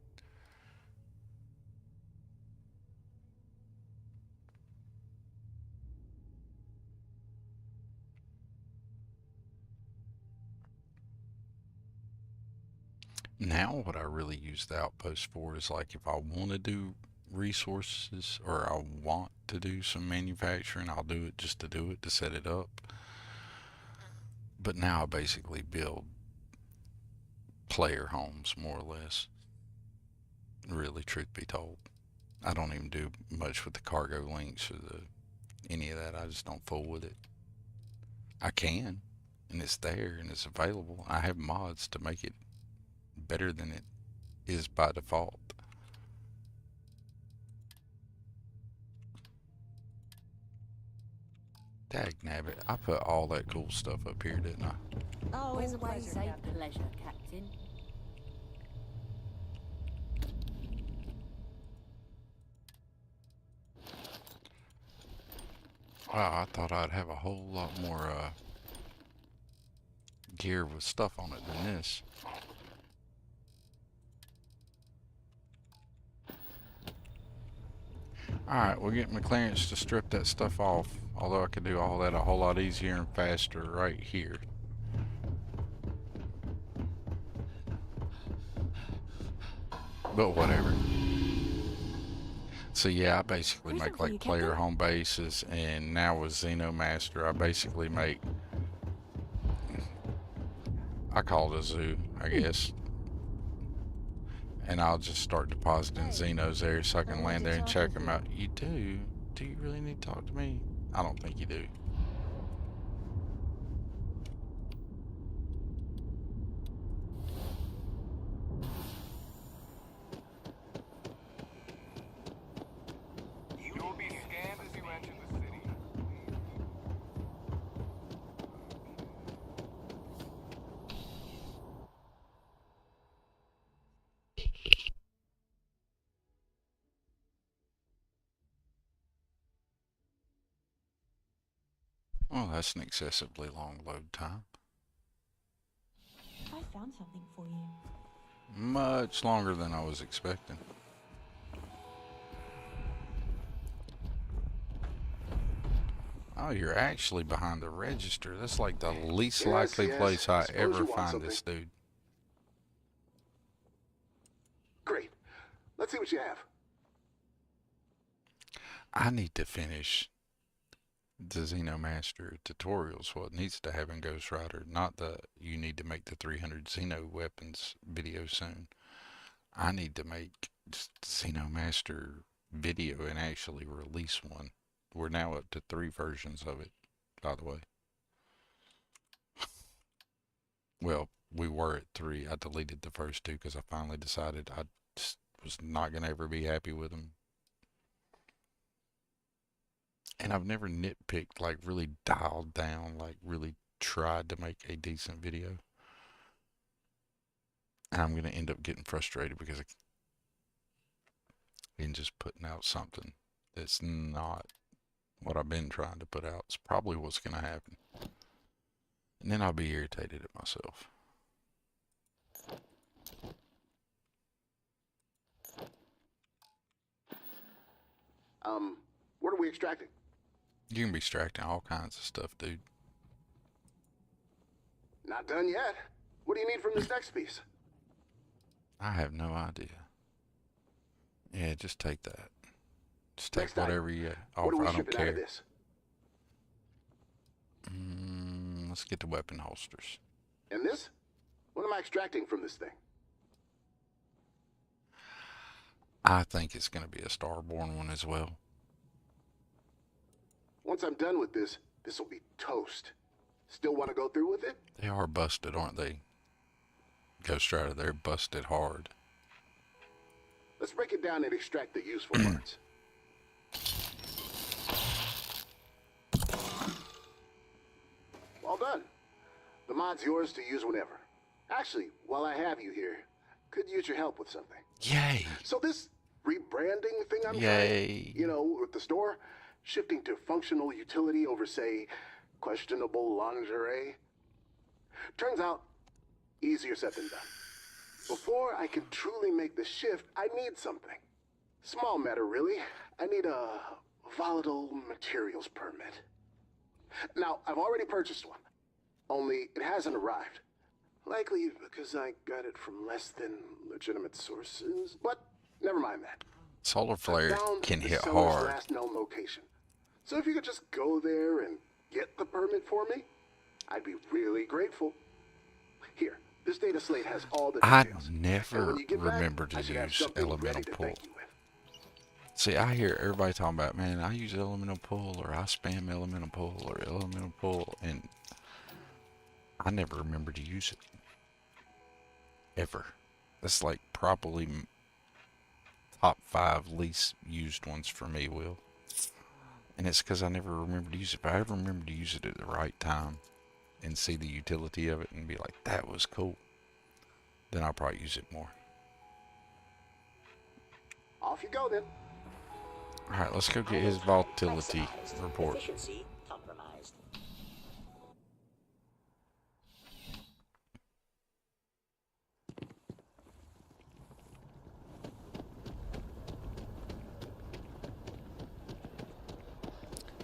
Now what I really use the outpost for is like if I want to do resources or I want to do some manufacturing, I'll do it just to do it, to set it up. But now I basically build player homes, more or less. Really, truth be told. I don't even do much with the cargo links or any of that. I just don't fool with it. I can, and it's there and it's available. I have mods to make it better than it is by default. Dagnabbit, I put all that cool stuff up here, didn't I? Always a pleasure, Captain. Wow, I thought I'd have a whole lot more gear with stuff on it than this. Alright, we'll get my clearance to strip that stuff off, although I could do all that a whole lot easier and faster right here. But whatever. So yeah, I basically make like player home bases, and now with Xeno Master, I basically make, I call it a zoo, I guess. And I'll just start depositing Xenos there so I can land there and check them out. You do? Do you really need to talk to me? I don't think you do. You will be scanned as you enter the city. Well, that's an excessively long load time. I found something for you. Much longer than I was expecting. Oh, you're actually behind the register. That's like the least likely place I ever find this dude. Great. Let's see what you have. I need to finish the Xeno Master tutorials. What needs to happen, Ghost Rider, not the you need to make the 300 Xeno weapons video soon. I need to make Xeno Master video and actually release one. We're now up to 3 versions of it, by the way. Well, we were at 3. I deleted the first 2 because I finally decided I just was not going to ever be happy with them. And I've never nitpicked, like really dialed down, like really tried to make a decent video. And I'm going to end up getting frustrated because I'm just putting out something that's not what I've been trying to put out. It's probably what's going to happen. And then I'll be irritated at myself. What are we extracting? You can be extracting all kinds of stuff, dude. Not done yet. What do you need from this next piece? I have no idea. Yeah, just take that. Just take Next whatever item. you What offer. are we I don't shipping out of care. this? Let's get the weapon holsters. And this? What am I extracting from this thing? I think it's going to be a Starborn one as well. Once I'm done with this, this will be toast. Still want to go through with it? They are busted, aren't they? Ghost Rider, they're busted hard. Let's break it down and extract the useful parts. All done. The mod's yours to use whenever. Actually, while I have you here, could use your help with something. Yay! So this rebranding thing I'm Yay! trying, you know, with the store, shifting to functional utility over, say, questionable lingerie. Turns out, easier said than done. Before I can truly make the shift, I need something. Small matter, really. I need a volatile materials permit. Now, I've already purchased one, only it hasn't arrived. Likely because I got it from less than legitimate sources, but never mind that. Solar flare can hit seller's hard. last known location. So if you could just go there and get the permit for me, I'd be really grateful. Here, this data slate has all the details. I never remember to use elemental pull. See, I hear everybody talking about, man, I use elemental pull, or I spam elemental pull, or elemental pull, and I never remember to use it. Ever. That's like probably top 5 least used ones for me, Will. And it's because I never remember to use it. If I ever remember to use it at the right time and see the utility of it and be like, that was cool, then I'll probably use it more. Off you go then. Alright, let's go get his volatility report. Efficiency compromised.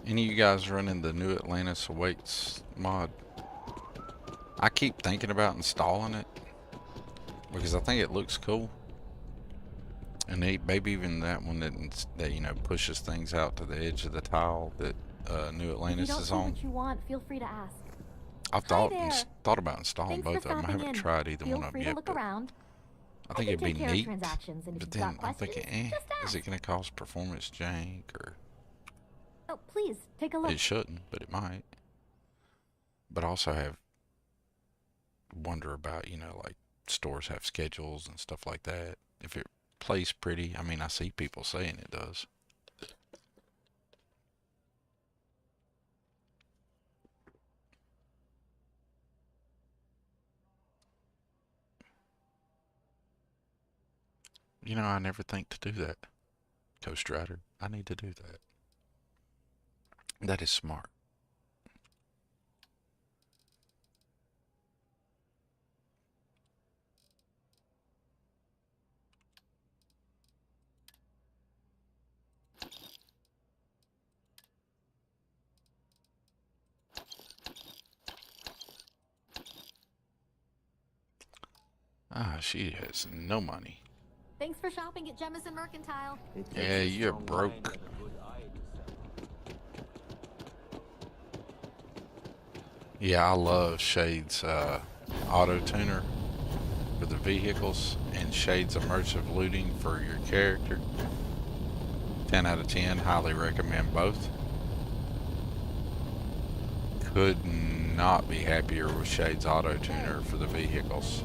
Any of you guys running the New Atlantis Awaits mod? I keep thinking about installing it because I think it looks cool. And maybe even that one that you know pushes things out to the edge of the tile that New Atlantis is on. What you want, feel free to ask. I've thought about installing both of them. I haven't tried either one of them yet. But I think it'd be neat. But then I'm thinking, is it going to cause performance jank or? Oh, please take a look. It shouldn't, but it might. But also have wonder about, you know, like stores have schedules and stuff like that. If it plays pretty, I mean, I see people saying it does. You know, I never think to do that. Ghost Rider, I need to do that. That is smart. Ah, she has no money. Thanks for shopping at Jemison Mercantile. Yeah, you're broke. Yeah, I love Shade's auto tuner for the vehicles and Shade's immersive looting for your character. 10 out of 10, highly recommend both. Could not be happier with Shade's auto tuner for the vehicles.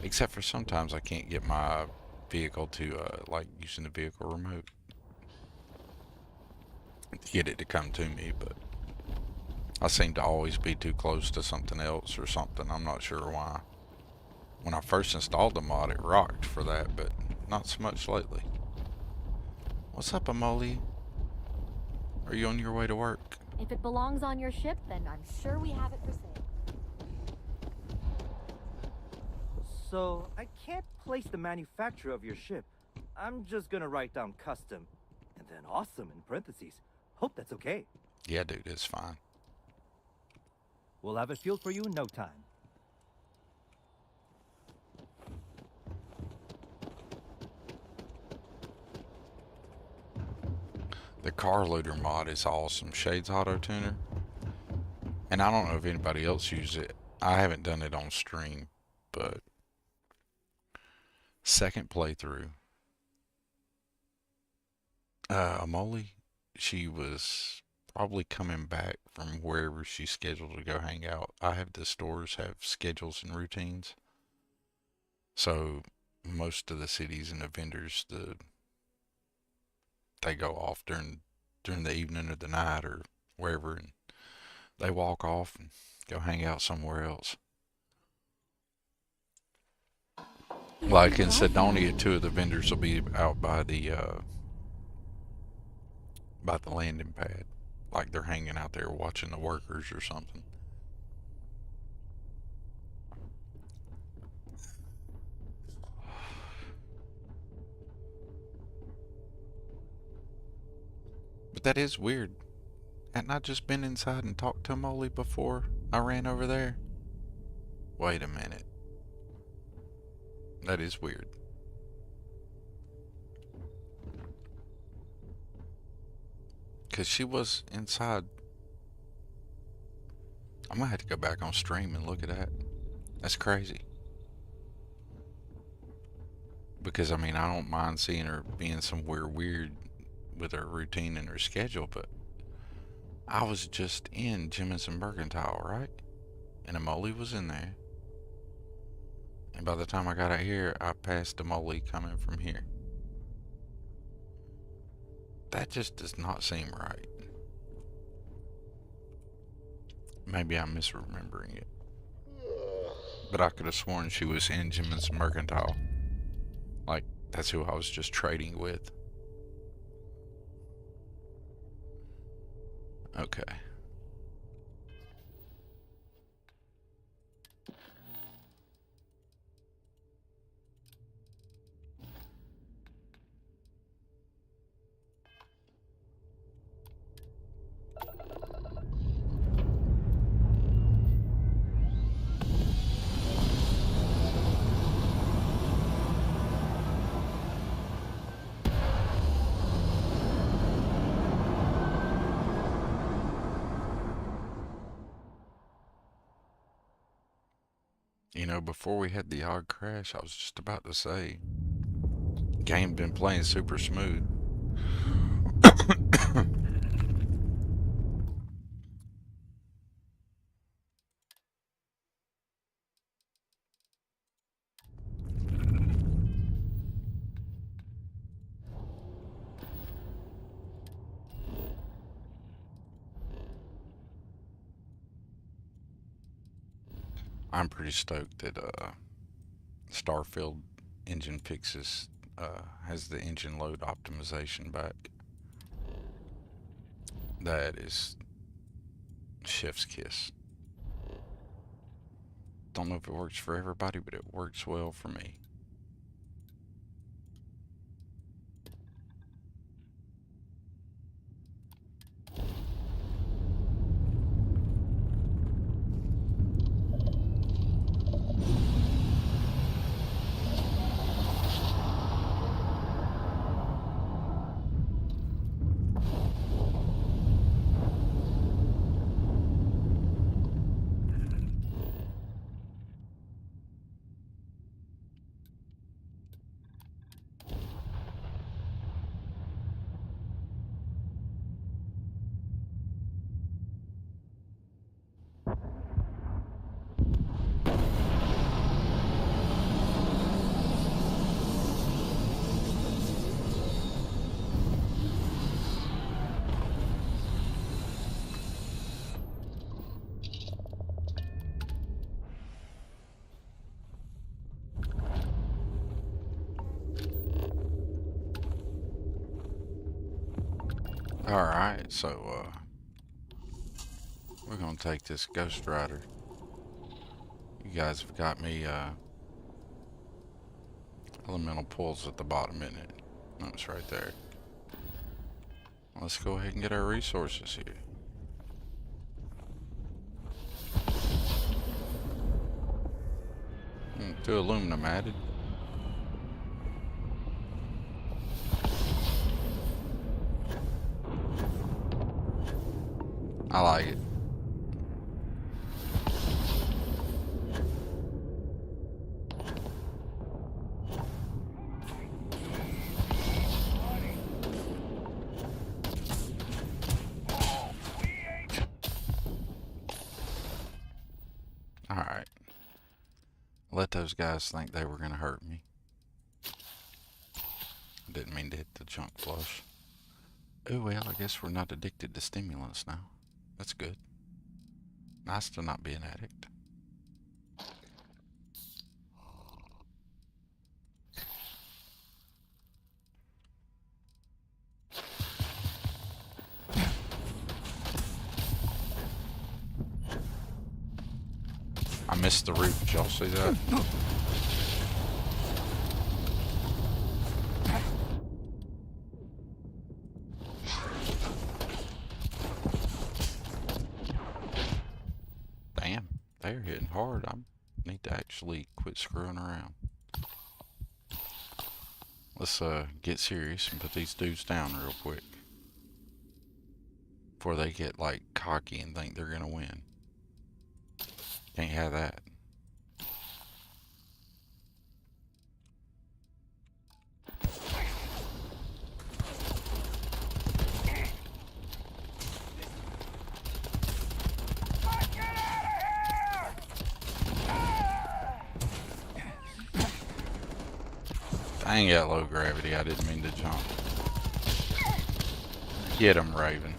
Except for sometimes I can't get my vehicle to like using the vehicle remote to get it to come to me, but I seem to always be too close to something else or something. I'm not sure why. When I first installed the mod, it rocked for that, but not so much lately. What's up, Amoli? Are you on your way to work? If it belongs on your ship, then I'm sure we have it for sale. So, I can't place the manufacturer of your ship. I'm just gonna write down custom, and then awesome in parentheses. Hope that's okay. Yeah, dude, it's fine. We'll have it fueled for you in no time. The car looter mod is awesome. Shades Auto Tuner. And I don't know if anybody else uses it. I haven't done it on stream, but second playthrough. Amoli, she was probably coming back from wherever she's scheduled to go hang out. I have the stores have schedules and routines. So most of the cities and the vendors, they go off during the evening or the night or wherever, and they walk off and go hang out somewhere else. Like in Sedonia, 2 of the vendors will be out by the landing pad. Like they're hanging out there watching the workers or something. But that is weird. Hadn't I just been inside and talked to Molly before I ran over there? Wait a minute. That is weird. Because she was inside. I'm going to have to go back on stream and look at that. That's crazy. Because, I mean, I don't mind seeing her being somewhere weird with her routine and her schedule, but I was just in Jemison Mercantile, right? And Amoli was in there. And by the time I got out here, I passed Amoli coming from here. That just does not seem right. Maybe I'm misremembering it. But I could have sworn she was in Jemison Mercantile. Like, that's who I was just trading with. Okay. You know, before we had the odd crash, I was just about to say, game been playing super smooth. I'm pretty stoked that Starfield engine fixes has the engine load optimization back. That is chef's kiss. Don't know if it works for everybody, but it works well for me. Alright, so we're gonna take this Ghost Rider. You guys have got me elemental pulls at the bottom, isn't it? No, it's right there. Let's go ahead and get our resources here. Two aluminum added. I like it. Alright. Let those guys think they were gonna hurt me. I didn't mean to hit the junk flush. Oh well, I guess we're not addicted to stimulants now. That's good. Nice to not be an addict. I missed the roof. Did y'all see that? Damn, they're hitting hard. I need to actually quit screwing around. Let's get serious and put these dudes down real quick before they get like cocky and think they're gonna win. Can't have that. I ain't got low gravity. I didn't mean to jump. Get him, Raven.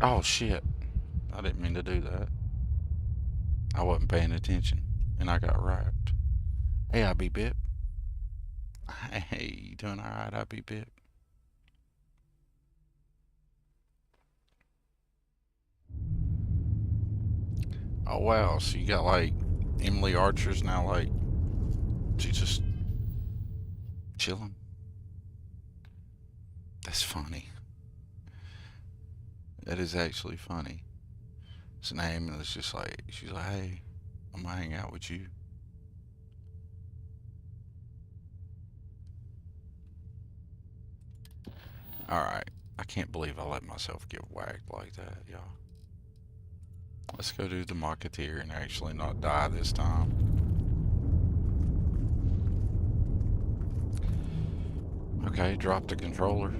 Oh shit. I didn't mean to do that. I wasn't paying attention and I got wrapped. Hey, IB Bip. Hey, you doing alright, IB Bip? Oh wow, so you got like Emily Archer's now like, she's just chilling. That's funny. That is actually funny. His name is just like, she's like, hey, I'm gonna hang out with you. Alright, I can't believe I let myself get whacked like that, y'all. Let's go do the Marketeer and actually not die this time. Okay, drop the controller.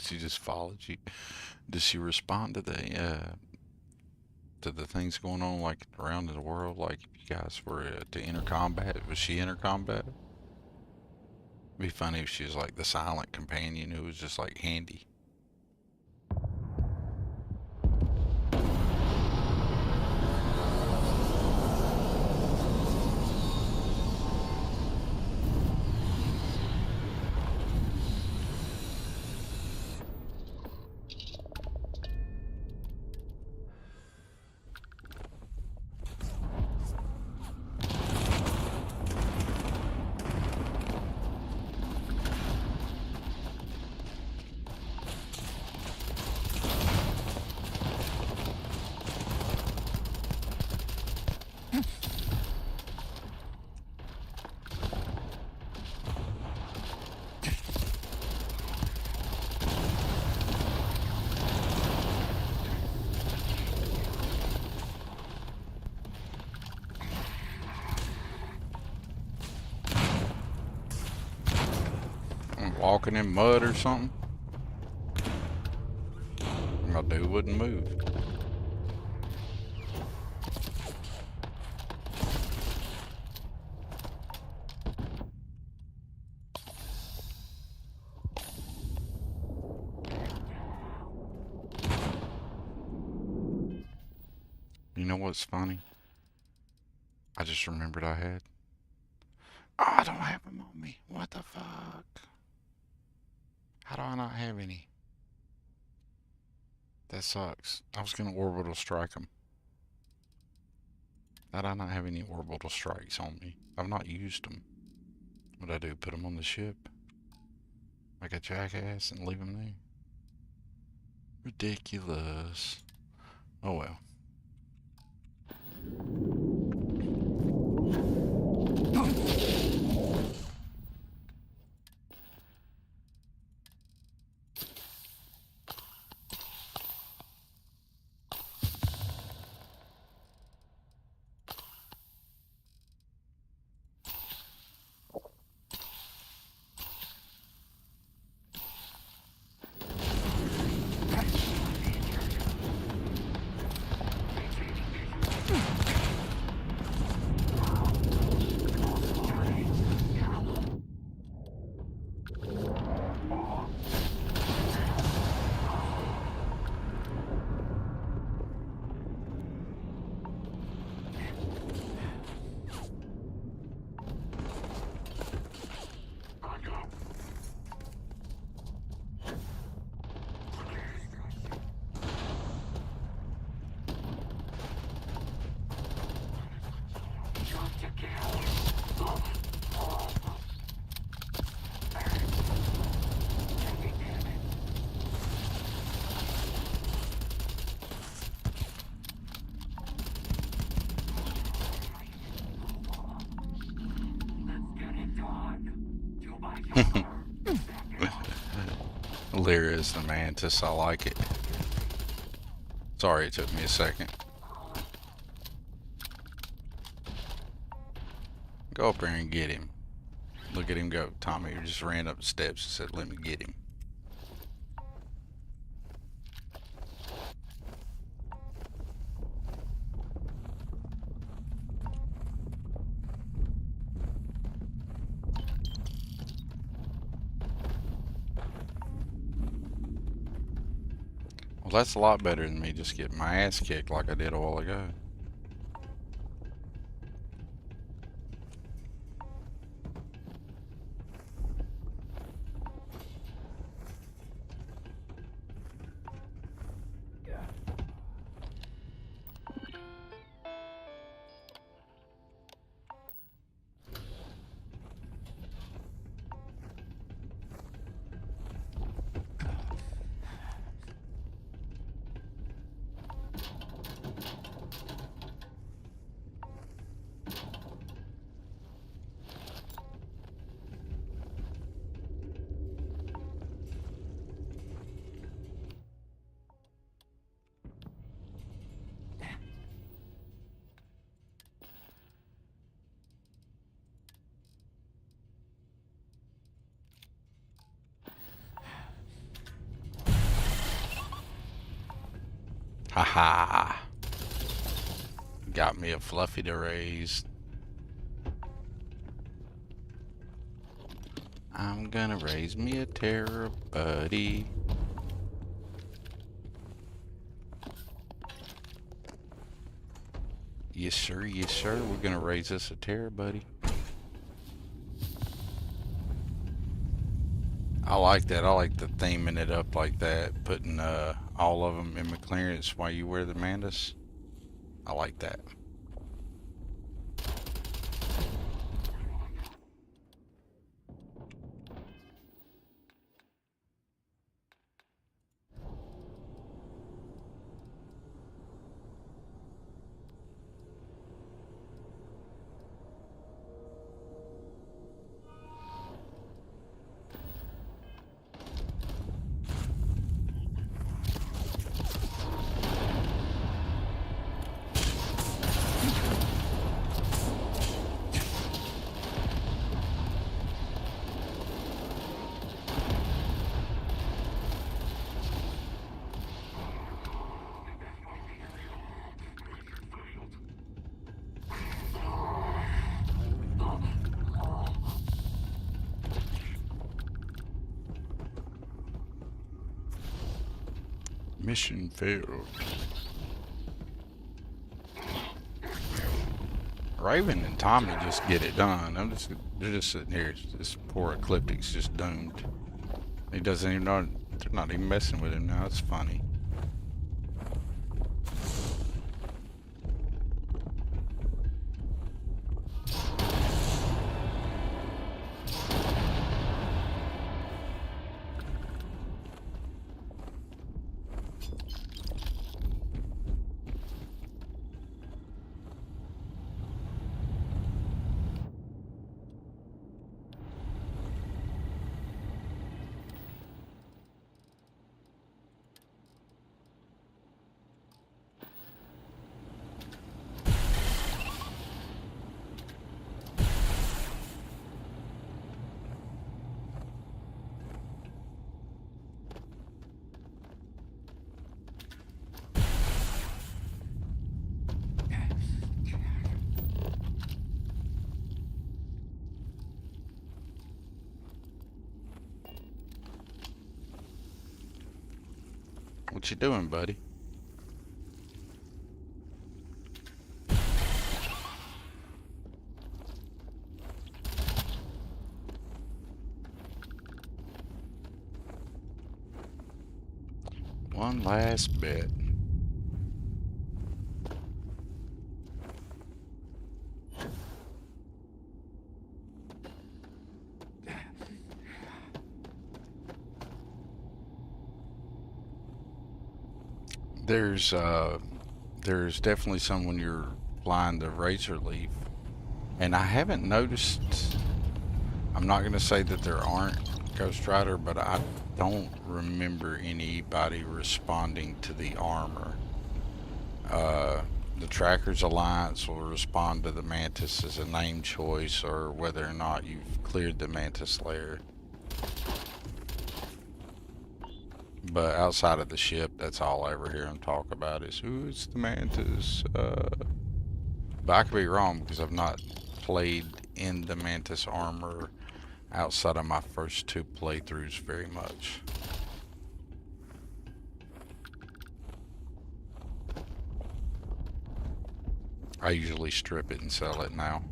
She just followed you. Does she respond to the things going on like around the world? Like if you guys were to enter combat, was she enter combat? It'd be funny if she was like the silent companion who was just like handy. walking in mud or something? My dude wouldn't move. You know what's funny? I just remembered I had. Oh, I don't have them on me. What the fuck? How do I not have any? That sucks. I was gonna orbital strike them. How do I not have any orbital strikes on me? I've not used them. What'd I do? Put them on the ship? Like a jackass and leave them there? Ridiculous. Oh well. Lyra is the mantis. I like it. Sorry it took me a second. Go up there and get him. Look at him go. Tommy just ran up the steps and said, "Let me get him." Well, that's a lot better than me just getting my ass kicked like I did a while ago. Haha. Got me a fluffy to raise. I'm gonna raise me a terror buddy. Yes sir, yes sir. We're gonna raise us a terror buddy. I like that. I like the theming it up like that, putting all of them in McLaren's while you wear the Mantis. I like that. Mission failed. Raven and Tommy just get it done. They're just sitting here. This poor Ecliptic's just doomed. He doesn't even know. They're not even messing with him now. It's funny. What you doing, buddy? One last bet. There's definitely some when you're flying the razor leaf, and I haven't noticed. I'm not gonna say that there aren't Ghost Rider, but I don't remember anybody responding to the armor. The Trackers Alliance will respond to the Mantis as a name choice, or whether or not you've cleared the Mantis lair. But outside of the ship, that's all I ever hear them talk about is, ooh, it's the Mantis. But I could be wrong because I've not played in the Mantis armor outside of my first 2 playthroughs very much. I usually strip it and sell it now.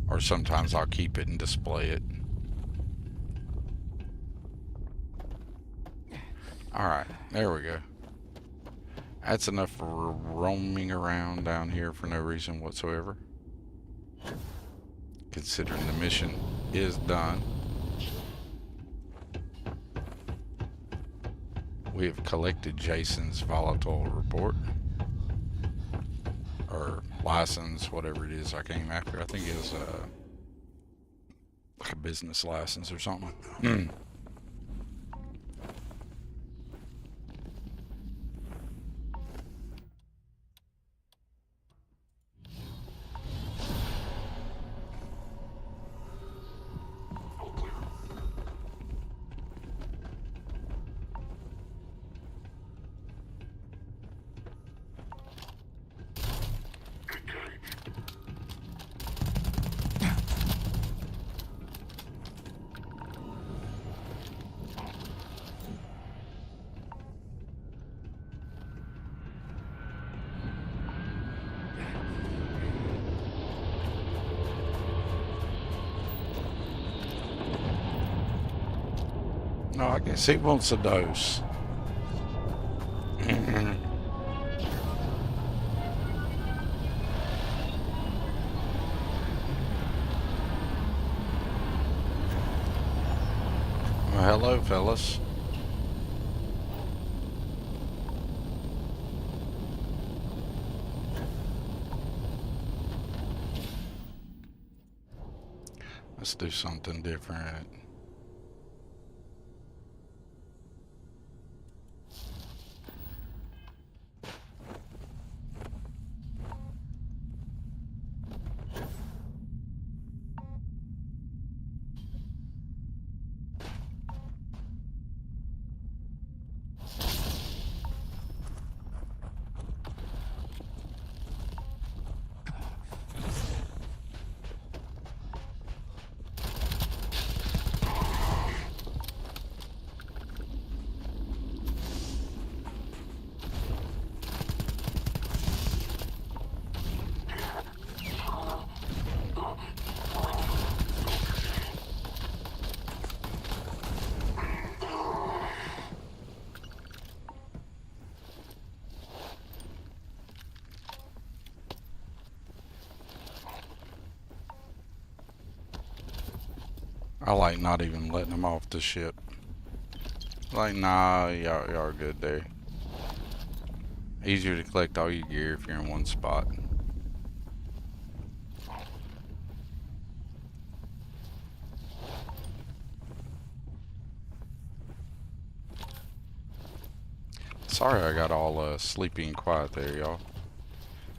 Or sometimes I'll keep it and display it. Alright, there we go. That's enough for roaming around down here for no reason whatsoever. Considering the mission is done. We have collected Jason's volatile report. Or license, whatever it is I came after. I think it was like a business license or something. No, I guess he wants a dose. Well, hello, fellas. Let's do something different. I like not even letting them off the ship. Like, nah, y'all are good there. Easier to collect all your gear if you're in one spot. Sorry I got all sleepy and quiet there, y'all.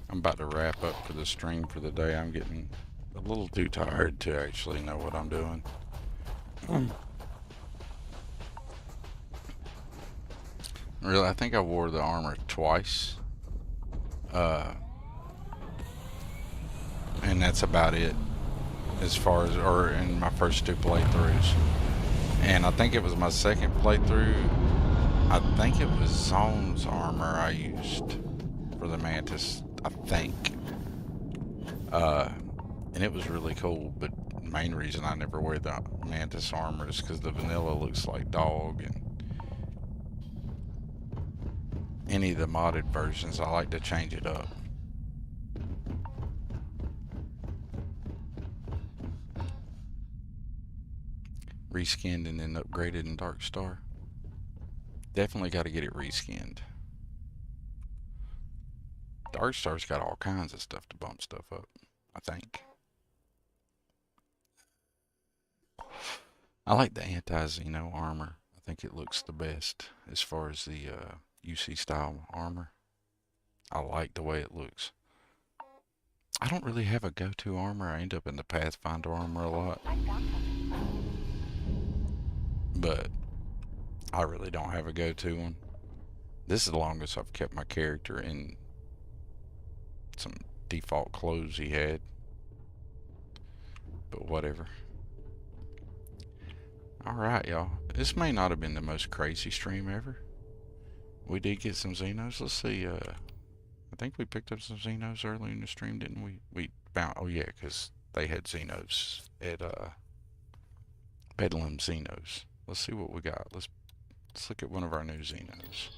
I'm about to wrap up for the stream for the day. I'm getting a little too tired to actually know what I'm doing. Really, I think I wore the armor twice. And that's about it. As far as, or in my first 2 playthroughs. And I think it was my second playthrough. I think it was Zone's armor I used for the Mantis, I think. And it was really cool, but the main reason I never wear the Mantis armor is because the vanilla looks like dog, and any of the modded versions, I like to change it up. Reskinned and then upgraded in Dark Star. Definitely got to get it reskinned. Dark Star's got all kinds of stuff to bump stuff up, I think. I like the anti-Xeno armor. I think it looks the best as far as the UC style armor. I like the way it looks. I don't really have a go-to armor. I end up in the Pathfinder armor a lot. But I really don't have a go-to one. This is the longest I've kept my character in some default clothes he had. But whatever. Alright, y'all. This may not have been the most crazy stream ever. We did get some Xenos. Let's see, I think we picked up some Xenos early in the stream, didn't we? We found, oh yeah, because they had Xenos at, Bedlam Xenos. Let's see what we got. Let's look at one of our new Xenos.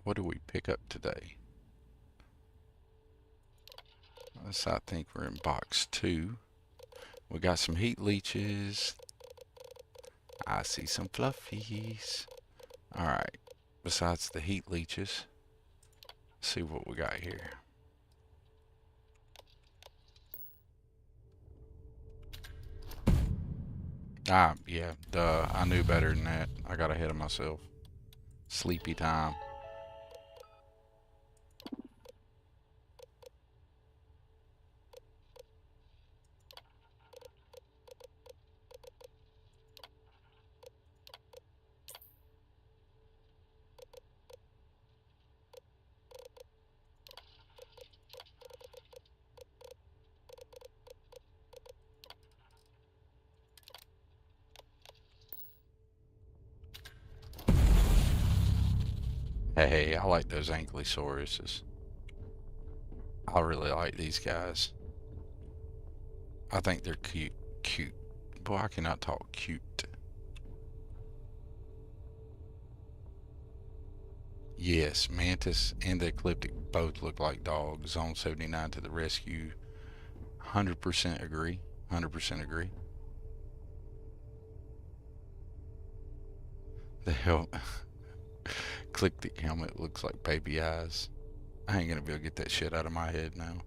What do we pick up today? This, I think we're in box 2. We got some heat leeches. I see some fluffies. Alright. Besides the heat leeches, let's see what we got here. Ah, yeah, duh. I knew better than that. I got ahead of myself. Sleepy time. Hey, I like those Ankylosauruses. I really like these guys. I think they're cute. Cute. Boy, I cannot talk cute. Yes, Mantis and the Ecliptic both look like dogs. Zone 79 to the rescue. 100% agree. 100% agree. The hell... Ecliptic helmet looks like baby eyes. I ain't gonna be able to get that shit out of my head now.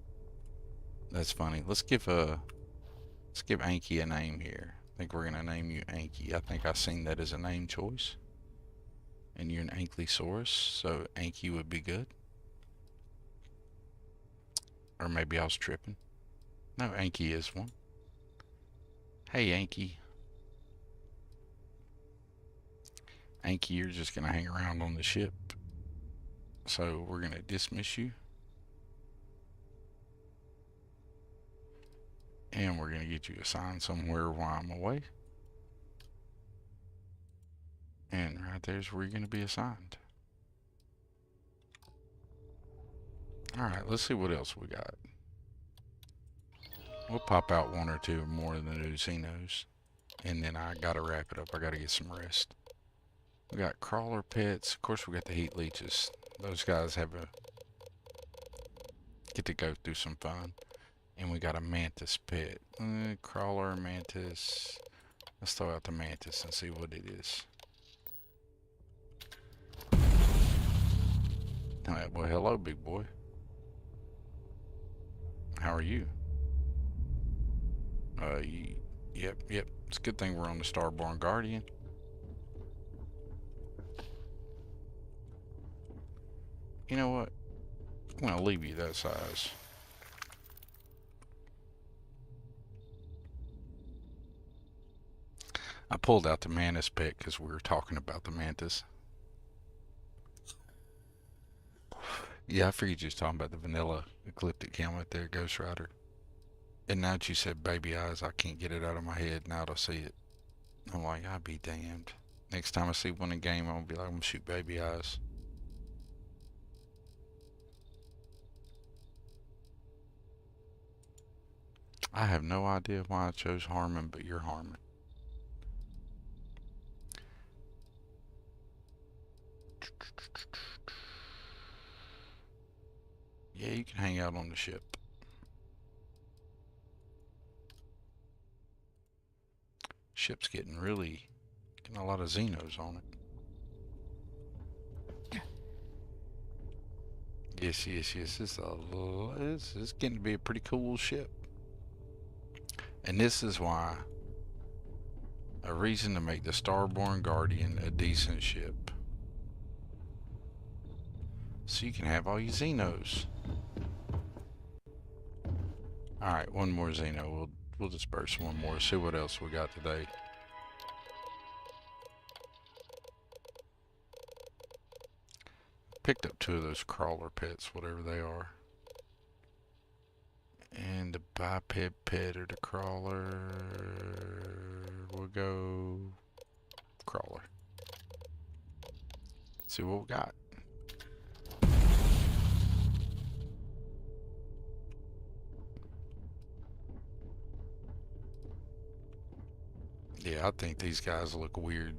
That's funny. Let's give Anki a name here. I think we're gonna name you Anki. I think I've seen that as a name choice. And you're an Ankylosaurus, so Anki would be good. Or maybe I was tripping. No, Anki is one. Hey, Anki. Anki, you're just gonna hang around on the ship. So we're gonna dismiss you. And we're gonna get you assigned somewhere while I'm away. And right there's where you're gonna be assigned. Alright, let's see what else we got. We'll pop out 1 or 2 more of the new Xenos. And then I gotta wrap it up. I gotta get some rest. We got crawler pets. Of course, we got the heat leeches. Those guys get to go through some fun. And we got a mantis pet. Crawler, mantis. Let's throw out the mantis and see what it is. Alright, well, hello, big boy. How are you? Yep. It's a good thing we're on the Starborn Guardian. You know what? I'm gonna leave you that size. I pulled out the mantis pet because we were talking about the mantis. Yeah, I figured you was talking about the vanilla ecliptic helmet there, Ghost Rider. And now that you said baby eyes, I can't get it out of my head now to see it. I'm like, I'd be damned. Next time I see one in game, I'm gonna be like, I'm gonna shoot baby eyes. I have no idea why I chose Harmon, but you're Harmon. Yeah, you can hang out on the ship. Ship's getting a lot of Xenos on it. Yes. It's getting to be a pretty cool ship. And this is why a reason to make the Starborn Guardian a decent ship. So you can have all your Xenos. Alright, one more Xeno. We'll disperse one more, see what else we got today. Picked up 2 of those crawler pets, whatever they are. And the biped pet or the crawler, we'll go crawler. See what we got. Yeah, I think these guys look weird.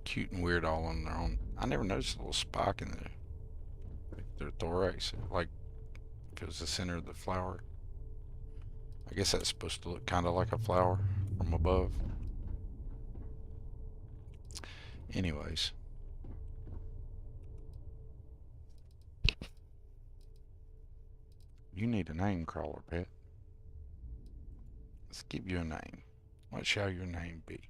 Cute and weird all on their own. I never noticed a little spike in their thorax, like if it was the center of the flower. I guess that's supposed to look kind of like a flower from above. Anyways. You need a name, crawler pet. Let's give you a name. What shall your name be?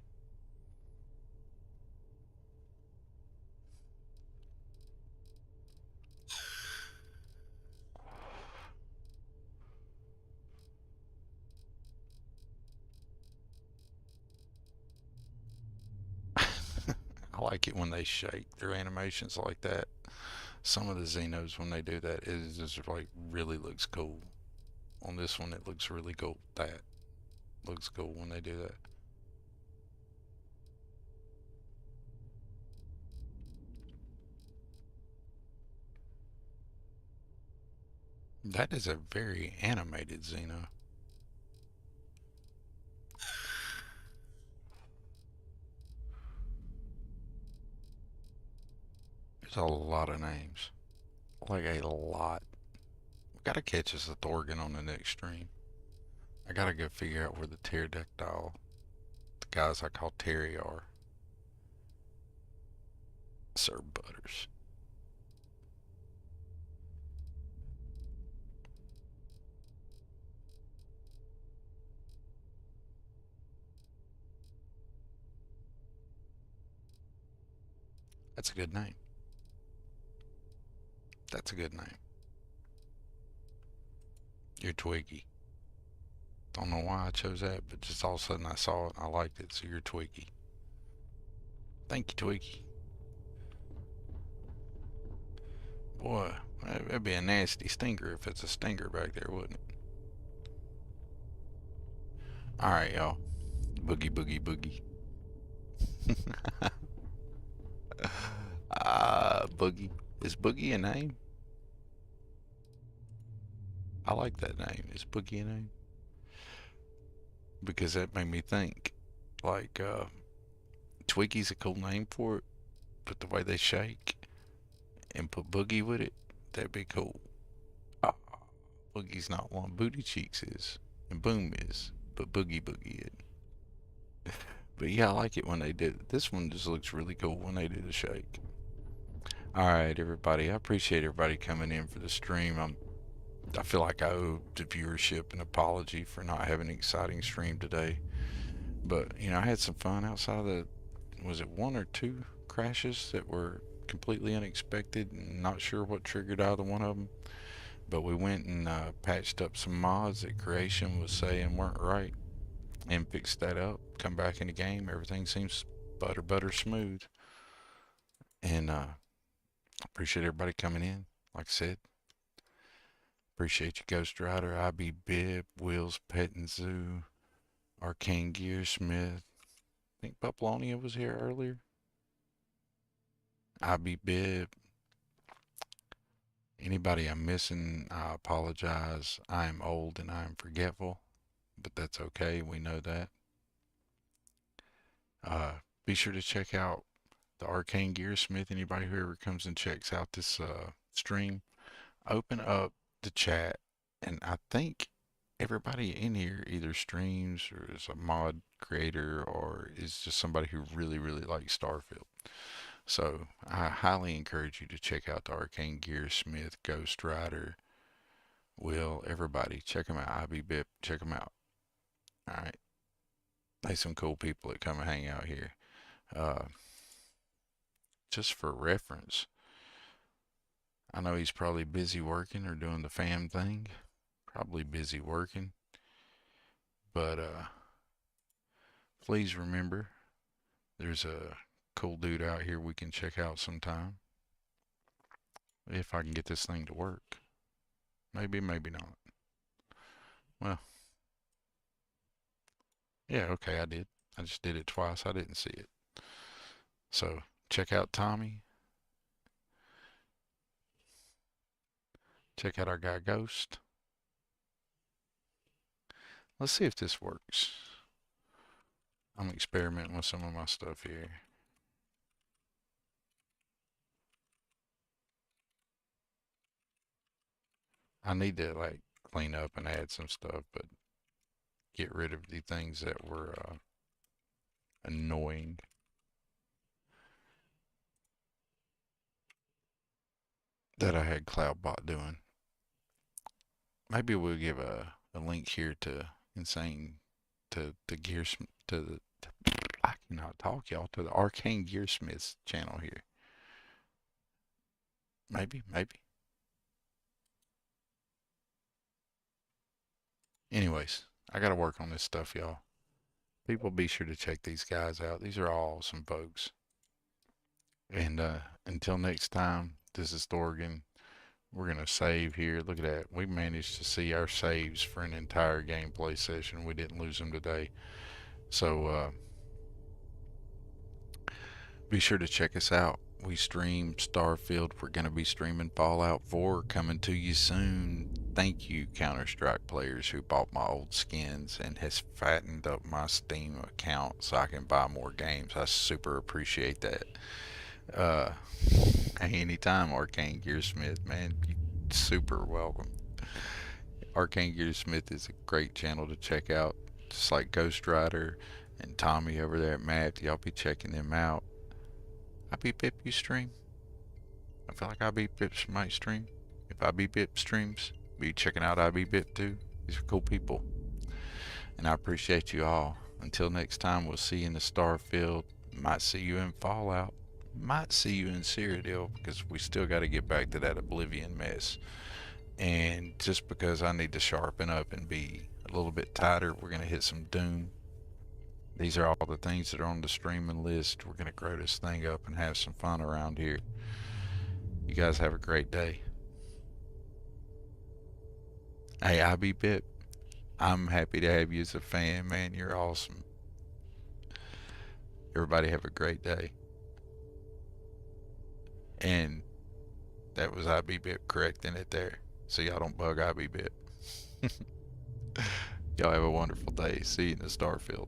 I like it when they shake their animations like that. Some of the Xenos, when they do that, it just like really looks cool. On this one, it looks really cool. That looks cool when they do that. That is a very animated Xeno. There's a lot of names. Like a lot. We gotta catch us a Thorgan on the next stream. I gotta go figure out where the pterodactyl, the guys I call Terry, are. Sir Butters. That's a good name. That's a good name. You're Twiggy. Don't know why I chose that, but just all of a sudden I saw it and I liked it, so you're Twiggy. Thank you, Twiggy. Boy, that'd be a nasty stinger if it's a stinger back there, wouldn't it? Alright, y'all. Boogie, boogie, boogie. Boogie. Is Boogie a name? I like that name. Is Boogie a name? Because that made me think, like, Twiggy's a cool name for it, but the way they shake and put Boogie with it, that'd be cool. Oh, Boogie's not one. Booty Cheeks is. And Boom is. But Boogie Boogie is. But yeah, I like it when they did it. This one just looks really cool when they do the shake. Alright, everybody. I appreciate everybody coming in for the stream. I feel like I owe the viewership an apology for not having an exciting stream today. But, you know, I had some fun outside of the, was it 1 or 2 crashes that were completely unexpected and not sure what triggered either one of them. But we went and patched up some mods that Creation was saying weren't right and fixed that up. Come back in the game, everything seems butter smooth. And appreciate everybody coming in. Like I said, appreciate you, Ghost Rider, IB Bib, Will's Pet and Zoo, LarannKiar Smith. I think Paplonia was here earlier. IB Bib. Anybody I'm missing, I apologize. I am old and I am forgetful, but that's okay. We know that. Be sure to check out the LarannKiar Smith. Anybody who ever comes and checks out this stream, open up the chat, and I think everybody in here either streams or is a mod creator or is just somebody who really likes Starfield. So I highly encourage you to check out the LarannKiar Smith, Ghost Rider, Will, everybody. Check them out. IB Bip, check them out. Alright. There's some cool people that come and hang out here. Just for reference, I know he's probably busy working or doing the fam thing. Probably busy working. But please remember, there's a cool dude out here we can check out sometime. If I can get this thing to work. Maybe, maybe not. Well, yeah, okay, I did. I just did it twice. I didn't see it. So, check out Tommy. Check out our guy Ghost. Let's see if this works. I'm experimenting with some of my stuff here. I need to like clean up and add some stuff, but get rid of the things that were annoying. That I had Cloudbot doing. Maybe we'll give a link here to Insane, to Gears, I cannot talk, y'all, to the LarannKiar Smith's channel here. Maybe. Anyways, I gotta work on this stuff, y'all. People be sure to check these guys out. These are all awesome folks. And until next time, this is Thorgan. We're going to save here. Look at that. We managed to see our saves for an entire gameplay session. We didn't lose them today. So be sure to check us out. We stream Starfield. We're going to be streaming Fallout 4 coming to you soon. Thank you, Counter-Strike players who bought my old skins and has fattened up my Steam account so I can buy more games. I super appreciate that. Anytime, LarannKiar Smith, man, you're super welcome. LarannKiar Smith is a great channel to check out, just like Ghost Rider and Tommy over there at Matt. Y'all be checking them out. IB Bip, you stream? I feel like IB Bip might stream. If IB Bip streams, be checking out IB Bip too. These are cool people, and I appreciate you all. Until next time, we'll see you in the Starfield. Might see you in Fallout. Might see you in Cyrodiil, because we still got to get back to that Oblivion mess. And just because I need to sharpen up and be a little bit tighter, we're going to hit some Doom. These are all the things that are on the streaming list. We're going to grow this thing up and have some fun around here. You guys have a great day. Hey, IB Bip, I'm happy to have you as a fan, man. You're awesome. Everybody have a great day. And that was IB Bip correcting it there, so y'all don't bug IB Bip. Y'all have a wonderful day. See you in the Starfield.